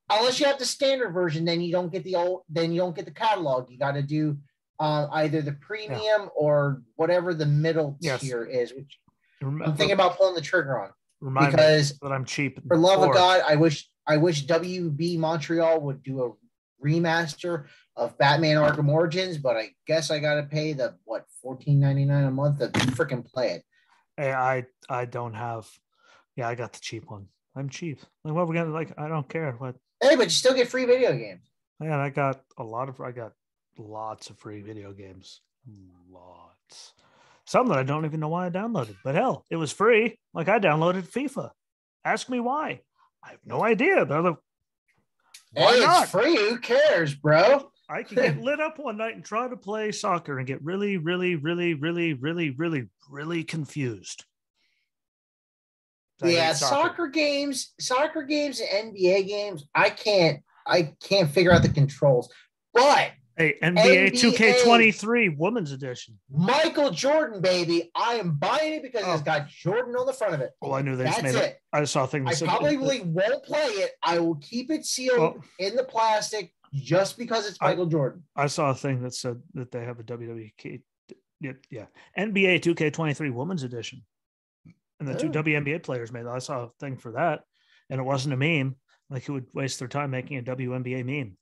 Unless you have the standard version, then you don't get the catalog. You got to do either the premium or whatever the middle tier is, which I'm thinking about pulling the trigger on. Because that I'm cheap. For love of God, I wish WB Montreal would do a remaster of Batman Arkham Origins, but I guess I got to pay the $14.99 a month to freaking play it. Hey, I don't have. Yeah, I got the cheap one. I'm cheap. Like, what we're gonna like? I don't care. What? Hey, but you still get free video games. Man, I got lots of free video games. Lots. Some that I don't even know why I downloaded. But hell, it was free. Like I downloaded FIFA. Ask me why. I have no idea. Why not? It's free. Who cares, bro? I could get lit up one night and try to play soccer and get really, really, really, really, really, really, really confused. Yeah, soccer games, and NBA games, I can't figure out the controls. But hey, NBA 2K23 Women's Edition. Michael Jordan, baby. I am buying it because it's got Jordan on the front of it. Oh, I knew they just made it. I saw a thing that said probably won't play it. I will keep it sealed in the plastic just because it's Michael Jordan. I saw a thing that said that they have a WWE NBA 2K23 Women's Edition. And the two WNBA players made that. I saw a thing for that, and it wasn't a meme. Like, who would waste their time making a WNBA meme?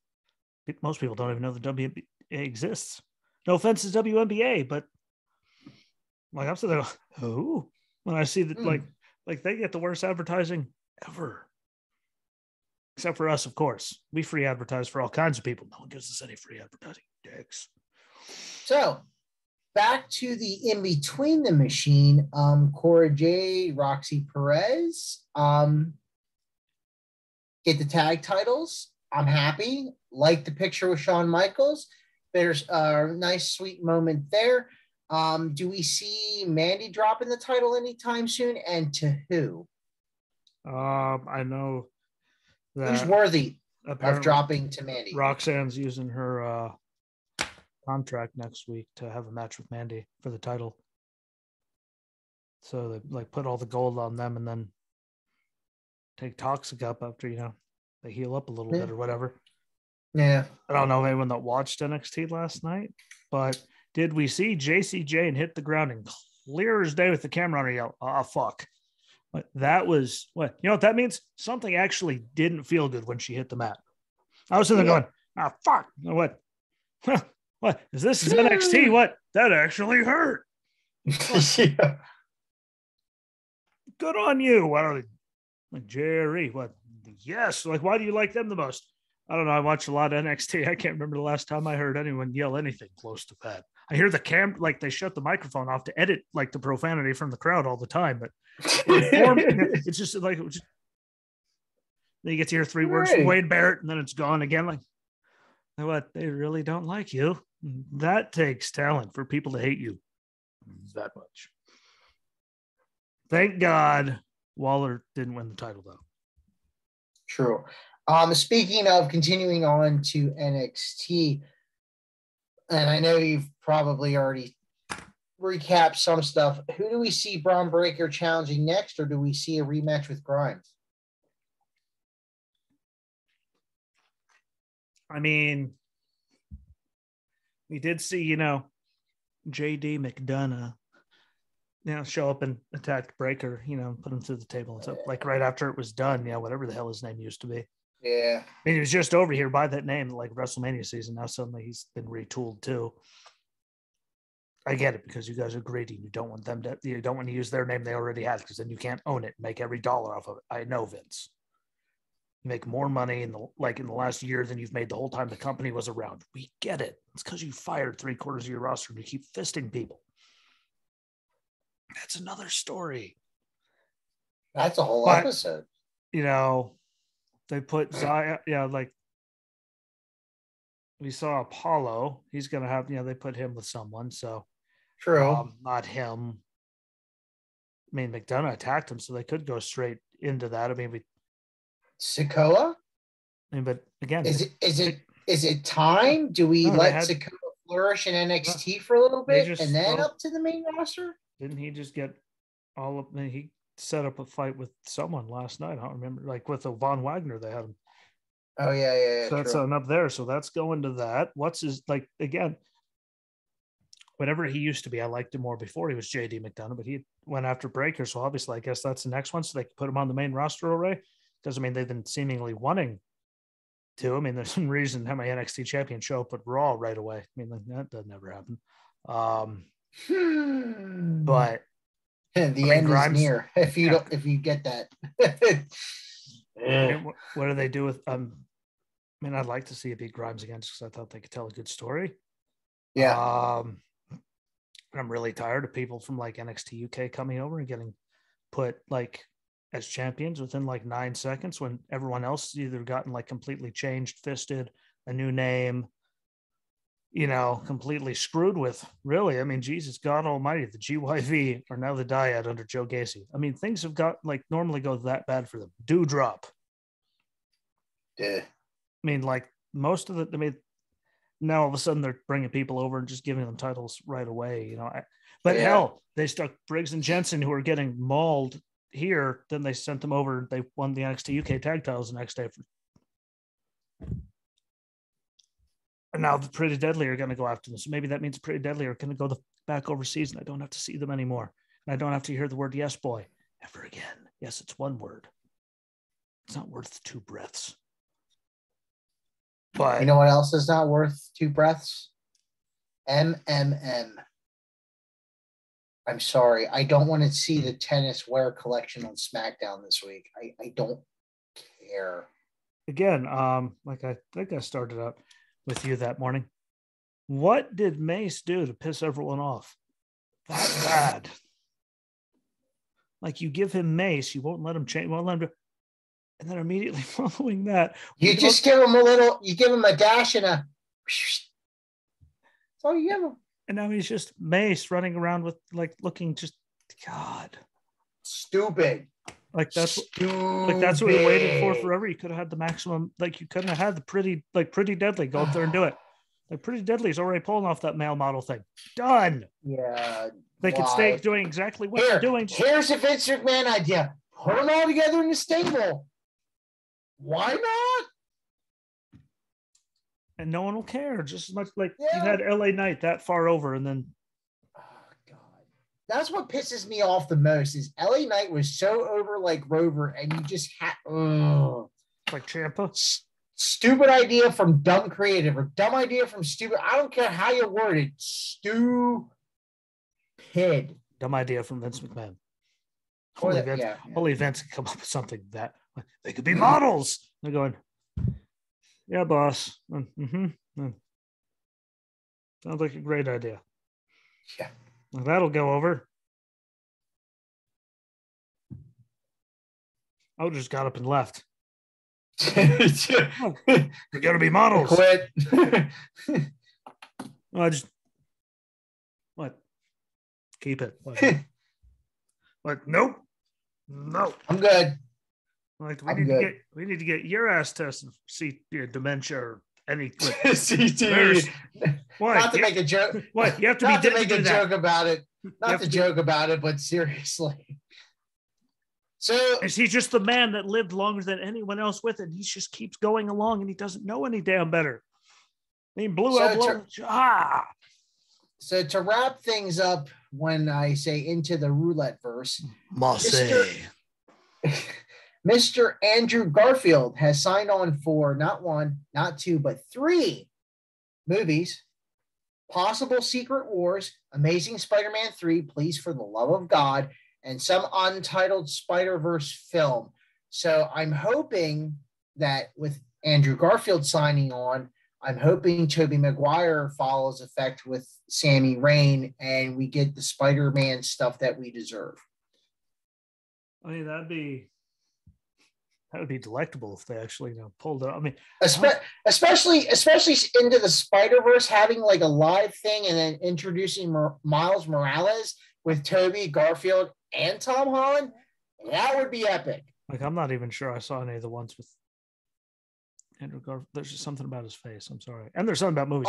Most people don't even know the WNBA exists. No offense to WNBA, but like I'm sitting there, oh, when I see that, like they get the worst advertising ever, except for us, of course. We free advertise for all kinds of people. No one gives us any free advertising. Dicks. So. Back to the in between the machine, Cora J, Roxy Perez, get the tag titles. I'm happy. Like the picture with Shawn Michaels. There's a nice, sweet moment there. Do we see Mandy dropping the title anytime soon? And to who? I know that who's worthy of dropping to Mandy. Roxanne's using her contract next week to have a match with Mandy for the title. So they like put all the gold on them and then take Toxic up after, they heal up a little bit or whatever. Yeah. I don't know anyone that watched NXT last night, but did we see JC Jane hit the ground and clear as day with the camera on her yell, "Oh, fuck." But that was what? You know what that means? Something actually didn't feel good when she hit the mat. I was sitting there going, "Ah, fuck." What? What is this? Is NXT? What? That actually hurt. Yeah. Good on you. What are they? Like Jerry? What? Yes. Like, why do you like them the most? I don't know. I watch a lot of NXT. I can't remember the last time I heard anyone yell anything close to that. I hear the like they shut the microphone off to edit like the profanity from the crowd all the time, but it's just like then you get to hear three words from Wade Barrett and then it's gone again. Like, what? They really don't like you. That takes talent for people to hate you that much. Thank God Waller didn't win the title, though. True. Speaking of continuing on to NXT, and I know you've probably already recapped some stuff. Who do we see Braun Breaker challenging next, or do we see a rematch with Grimes? I mean, we did see, JD McDonough, show up and attack Breaker, put him through the table and stuff. Like right after it was done, whatever the hell his name used to be. Yeah. I mean, he was just over here by that name, like WrestleMania season. Now suddenly he's been retooled too. I get it because you guys are greedy. You don't want to use their name they already have because then you can't own it and make every dollar off of it. I know, Vince. You make more money in the last year than you've made the whole time the company was around. We get it. It's because you fired 3/4 of your roster and you keep fisting people. That's another story. That's a whole episode. They put Zaya, like we saw Apollo. He's going to have, they put him with someone. So true. Not him. I mean, McDonough attacked him, so they could go straight into that. I mean, Sikoa? I mean, but again, is it time? Do we let Sikoa flourish in NXT for a little bit and then up to the main roster? Didn't he just get all of? He set up a fight with someone last night. I don't remember, like with Von Wagner. They had him. Oh yeah. So that's up there. So that's going to that. What's his again? Whatever he used to be, I liked him more before he was JD McDonough, but he went after Breaker. So obviously, I guess that's the next one. So they can put him on the main roster already. Because, I mean, they've been seemingly wanting to. I mean, there's some reason how my NXT champion show up at Raw right away. I mean, that doesn't ever happen. But the end Grimes, is near if you get that. What do they do with? I mean, I'd like to see it beat Grimes again because I thought they could tell a good story. Yeah. I'm really tired of people from like NXT UK coming over and getting put like as champions within like 9 seconds when everyone else either gotten like completely changed, fisted, a new name, completely screwed with. Really, I mean, Jesus, God Almighty, the GYV are now the dyad under Joe Gacy. I mean, things have got like normally go that bad for them. Drop. Yeah. I mean, like most of now all of a sudden they're bringing people over and just giving them titles right away, But hell, they stuck Briggs and Jensen, who are getting mauled here. Then they sent them over. They won the NXT UK Tag Titles the next day. And now the Pretty Deadly are going to go after them. So maybe that means Pretty Deadly are going to go back overseas, and I don't have to see them anymore. And I don't have to hear the word "yes, boy" ever again. Yes, it's one word. It's not worth 2 breaths. But you know what else is not worth 2 breaths? MMM. I'm sorry. I don't want to see the tennis wear collection on SmackDown this week. I don't care. Again, like I think I started out with you that morning. What did Mace do to piss everyone off? That bad. Like, you give him Mace, you won't let him change, won't let him do. And then immediately following that, you just give him a dash and a. That's all you give him. And now he's just Mace running around with like looking just God. Stupid. Like that's what we waited for forever. You could have had the maximum, like you couldn't have had the Pretty Deadly go up there and do it. Like Pretty Deadly's already pulling off that male model thing. Done. Yeah. They could stay doing exactly what they're doing. Here's a Vince McMahon idea. Put them all together in the stable. Why not? And no one will care. Just as much like you had LA Knight that far over, and then that's what pisses me off the most is LA Knight was so over like Rover, and you just had like Ciampa. Stupid idea from dumb creative or dumb idea from stupid. I don't care how you word it. Stupid. Dumb idea from Vince McMahon. Holy Vince could come up with something that they could be models. They're going, yeah, boss. Mm-hmm. Sounds like a great idea. Yeah. Well, that'll go over. I just got up and left. We're gonna be models. Quit. What? Keep it. What? Nope. No. I'm good. Like we need to get your ass tested for see dementia or any CT. Not to make a joke. What you have to not be to make a joke about it. Not to joke about it, but seriously. So is he just the man that lived longer than anyone else with it? He just keeps going along and he doesn't know any damn better. I mean, So to wrap things up, when I say into the Rouletteverse, Mr. Andrew Garfield has signed on for not 1, not 2, but 3 movies. Possible Secret Wars, Amazing Spider-Man 3, Please for the Love of God, and some untitled Spider-Verse film. So I'm hoping that with Andrew Garfield signing on, I'm hoping Tobey Maguire follows effect with Sammy Rain and we get the Spider-Man stuff that we deserve. I mean, that would be delectable if they actually pulled it. I mean, especially into the Spider-Verse, having like a live thing and then introducing Miles Morales with Tobey, Garfield, and Tom Holland. That would be epic. Like, I'm not even sure I saw any of the ones with Andrew Garfield. There's just something about his face. I'm sorry. And there's something about movies.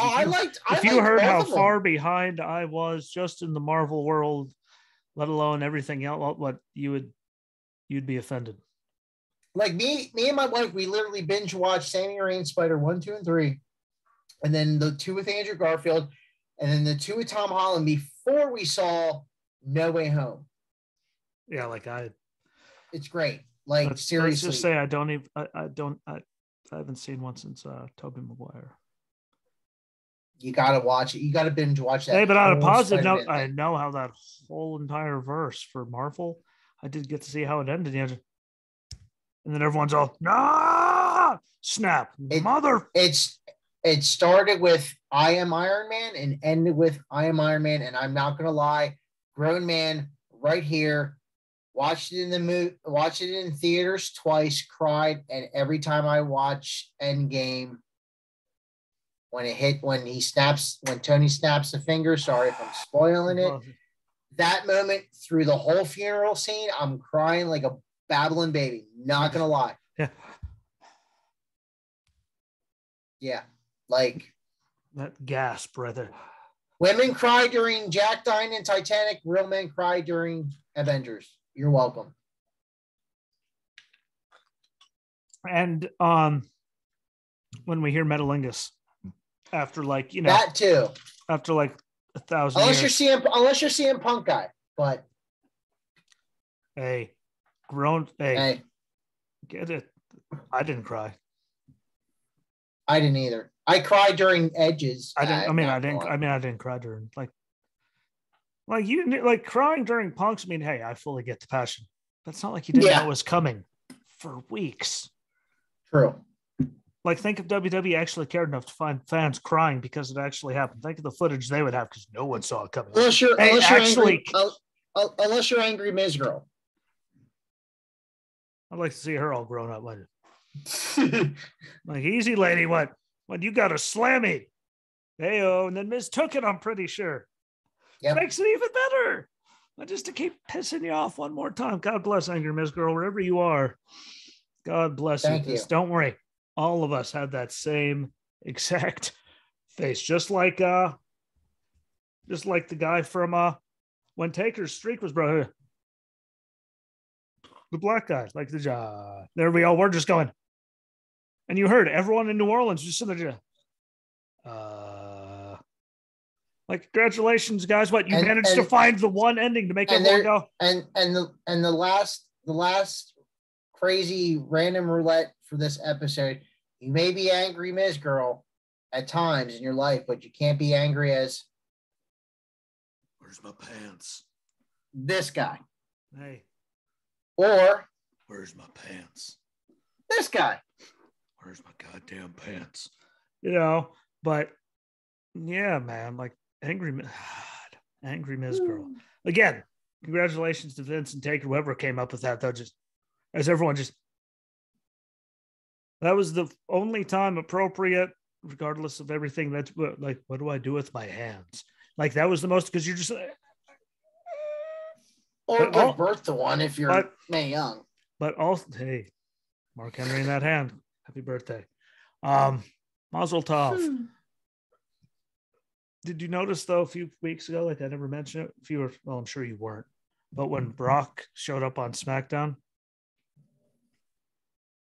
If you heard how far behind I was just in the Marvel world, let alone everything else, what you'd be offended. Like me and my wife, we literally binge watched Sammy Rain Spider 1, 2, and 3, and then the 2 with Andrew Garfield, and then the 2 with Tom Holland before we saw No Way Home. Yeah, it's great. Like seriously, let's just say I haven't seen one since Tobey Maguire. You gotta watch it. You gotta binge watch that. Hey, but on a positive note, I know how that whole entire verse for Marvel. I did get to see how it ended. And then everyone's all, nah, snap, mother. It's it started with I Am Iron Man and ended with I Am Iron Man. And I'm not going to lie, grown man right here, watched it watched it in theaters twice, cried. And every time I watch Endgame, when Tony snaps the finger, sorry if I'm spoiling it, that moment through the whole funeral scene, I'm crying like a babbling baby. Not going to lie. Yeah. Yeah. Like that gasp right there. Women cry during Jack dying in Titanic. Real men cry during Avengers. You're welcome. And when we hear Metalingus, after like, you know, that too, after like 1,000 years. Unless you're CM Punk guy, but hey, get it. I didn't cry. I didn't either. I cried during Edges. I didn't cry during like you like crying during Punk's. I mean, hey, I fully get the passion. But it's not like you didn't know it was coming for weeks. True. Like, think if WWE actually cared enough to find fans crying because it actually happened. Think of the footage they would have because no one saw it coming. Unless you're angry Miz girl. I'd like to see her all grown up. Like, easy, lady. What you got a slammy? Hey-oh, and then Miz took it, I'm pretty sure. Yep. Makes it even better. Just to keep pissing you off one more time. God bless Angry Miz girl, wherever you are. God bless you. Just don't worry. All of us had that same exact face. Just like the guy from when Taker's streak was broken. The black guy, like the jaw. There we all were just going. And you heard everyone in New Orleans just sitting there. Like, congratulations, guys! What you managed to find the one ending to make everyone go. And the last crazy random roulette for this episode. You may be angry, Miz girl, at times in your life, but you can't be angry as. Where's my pants? This guy. Hey. Or. Where's my pants? This guy. Where's my goddamn pants? You know, but yeah, man, like angry Miz girl. Again, congratulations to Vince and Taker, whoever came up with that, though, just as everyone just. That was the only time appropriate, regardless of everything. That's like, what do I do with my hands? Like, that was the most, because you're just. Or give birth to one if you're Mae Young. But also, hey, Mark Henry in that hand. Happy birthday. Mazel tov. Did you notice, though, a few weeks ago, like I never mentioned it, if you were, well, I'm sure you weren't, but when Brock showed up on SmackDown,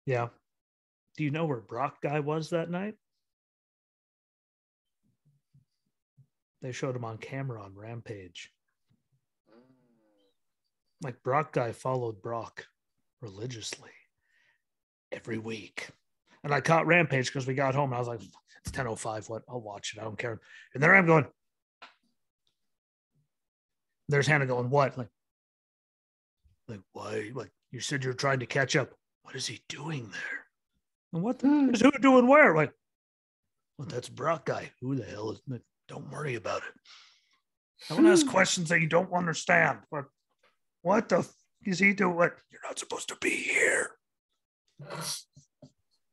yeah. Do you know where Brock guy was that night? They showed him on camera on Rampage. Like, Brock guy followed Brock religiously every week. And I caught Rampage because we got home and I was like, it's 10:05. What? I'll watch it. I don't care. And there I'm going. There's Hannah going, what? Like why? Like, you said you're trying to catch up. What is he doing there? And what is who doing where? Like, well, that's Brock guy. Who the hell is it? Don't worry about it. Don't ask questions that you don't understand. What the is he doing? What? You're not supposed to be here.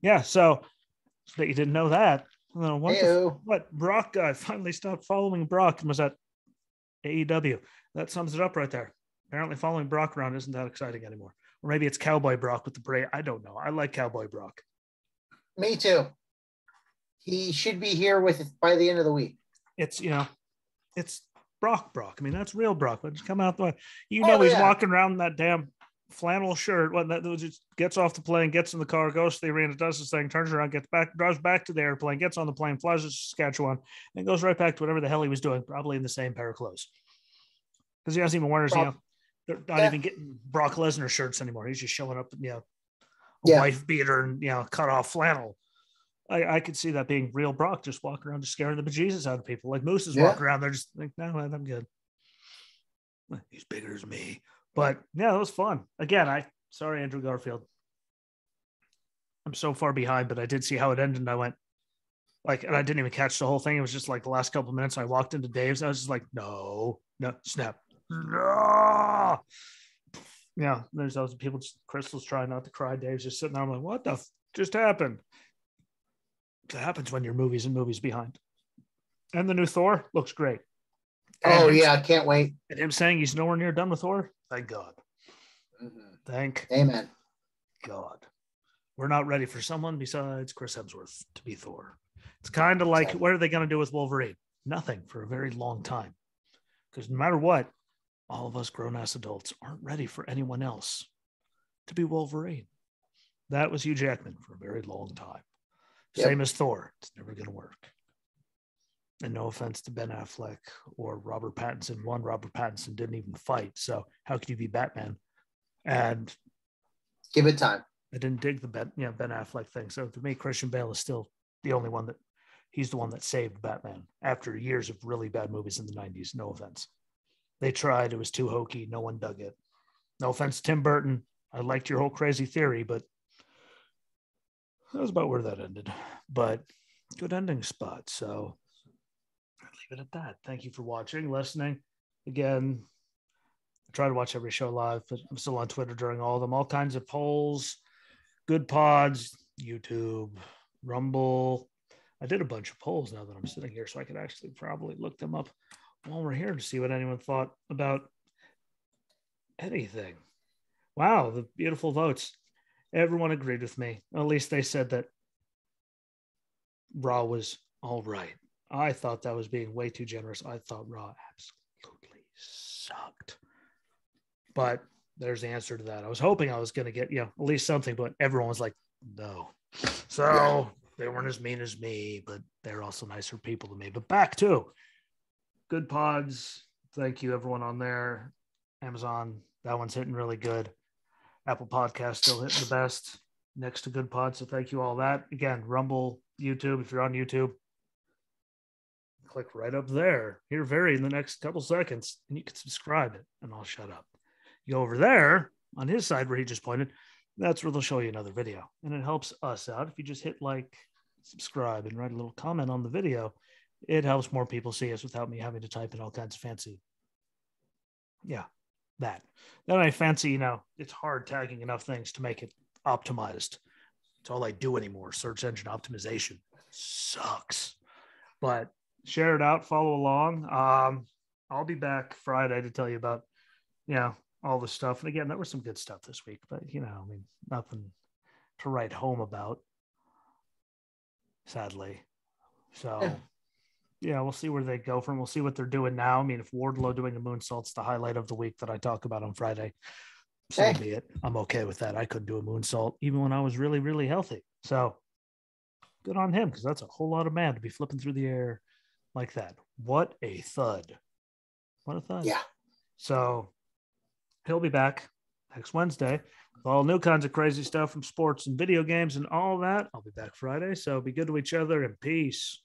Yeah, so that you didn't know that. What Brock guy finally stopped following Brock and was at AEW. That sums it up right there. Apparently following Brock around isn't that exciting anymore. Or maybe it's Cowboy Brock with the braid. I don't know. I like Cowboy Brock. Me too. He should be here with it by the end of the week. It's, it's Brock. I mean, that's real Brock. Let's come out the way. He's walking around in that damn flannel shirt. That just gets off the plane, gets in the car, goes to the arena, does his thing, turns around, gets back, drives back to the airplane, gets on the plane, flies to Saskatchewan, and goes right back to whatever the hell he was doing, probably in the same pair of clothes. Because he doesn't even wear they're not even getting Brock Lesnar shirts anymore. He's just showing up in, a wife beater and, cut off flannel. I could see that being real Brock, just walking around, just scaring the bejesus out of people. Like Moose is walking around, they're just like, no, I'm good. He's bigger as me. But yeah, it was fun. Again, sorry, Andrew Garfield. I'm so far behind, but I did see how it ended and I went, Like, and I didn't even catch the whole thing. It was just like the last couple of minutes. I walked into Dave's. I was just like, no, snap. No. Yeah, there's those people, Crystal's trying not to cry. Dave's just sitting there. I'm like, what the just happened? That happens when you're movies behind. And the new Thor looks great. Oh, yeah, I can't wait. And him saying he's nowhere near done with Thor, thank God. Thank Amen. God. We're not ready for someone besides Chris Hemsworth to be Thor. It's kind of like, what are they going to do with Wolverine? Nothing for a very long time. Because no matter what, all of us grown-ass adults aren't ready for anyone else to be Wolverine. That was Hugh Jackman for a very long time. Yep. Same as Thor. It's never going to work. And no offense to Ben Affleck or Robert Pattinson. Robert Pattinson didn't even fight. So how could you be Batman? And give it time. I didn't dig the Ben Affleck thing. So to me, Christian Bale is still the only one he's the one that saved Batman after years of really bad movies in the 90s. No offense. They tried. It was too hokey. No one dug it. No offense to Tim Burton. I liked your whole crazy theory, but that was about where that ended. But good ending spot. So I'll leave it at that. Thank you for watching, listening. Again, I try to watch every show live, but I'm still on Twitter during all of them. All kinds of polls, good pods, YouTube, Rumble. I did a bunch of polls now that I'm sitting here, so I could actually probably look them up while we're here to see what anyone thought about anything. Wow, the beautiful votes. Everyone agreed with me. At least they said that Raw was all right. I thought that was being way too generous. I thought Raw absolutely sucked. But there's the answer to that. I was hoping I was going to get, at least something, but everyone was like, no. So they weren't as mean as me, but they're also nicer people to me. But back to good pods. Thank you, everyone on there. Amazon, that one's hitting really good. Apple Podcast still hitting the best next to good pods. So thank you all that. Again, Rumble, YouTube, if you're on YouTube, click right up there. Here, in the next couple seconds, and you can subscribe it, and I'll shut up. You go over there on his side where he just pointed. That's where they'll show you another video. And it helps us out. If you just hit like, subscribe, and write a little comment on the video, it helps more people see us without me having to type in all kinds of fancy. Yeah, that. Then I fancy, it's hard tagging enough things to make it optimized. It's all I do anymore. Search engine optimization sucks. But share it out, follow along. I'll be back Friday to tell you about, all the stuff. And again, there was some good stuff this week, but nothing to write home about, sadly. So we'll see where they go from. We'll see what they're doing now. I mean, if Wardlow doing a moonsault's the highlight of the week that I talk about on Friday, so be it. I'm okay with that. I couldn't do a moonsault even when I was really, really healthy. So good on him, because that's a whole lot of man to be flipping through the air like that. What a thud. What a thud. Yeah. So he'll be back next Wednesday with all new kinds of crazy stuff from sports and video games and all that. I'll be back Friday. So be good to each other and peace.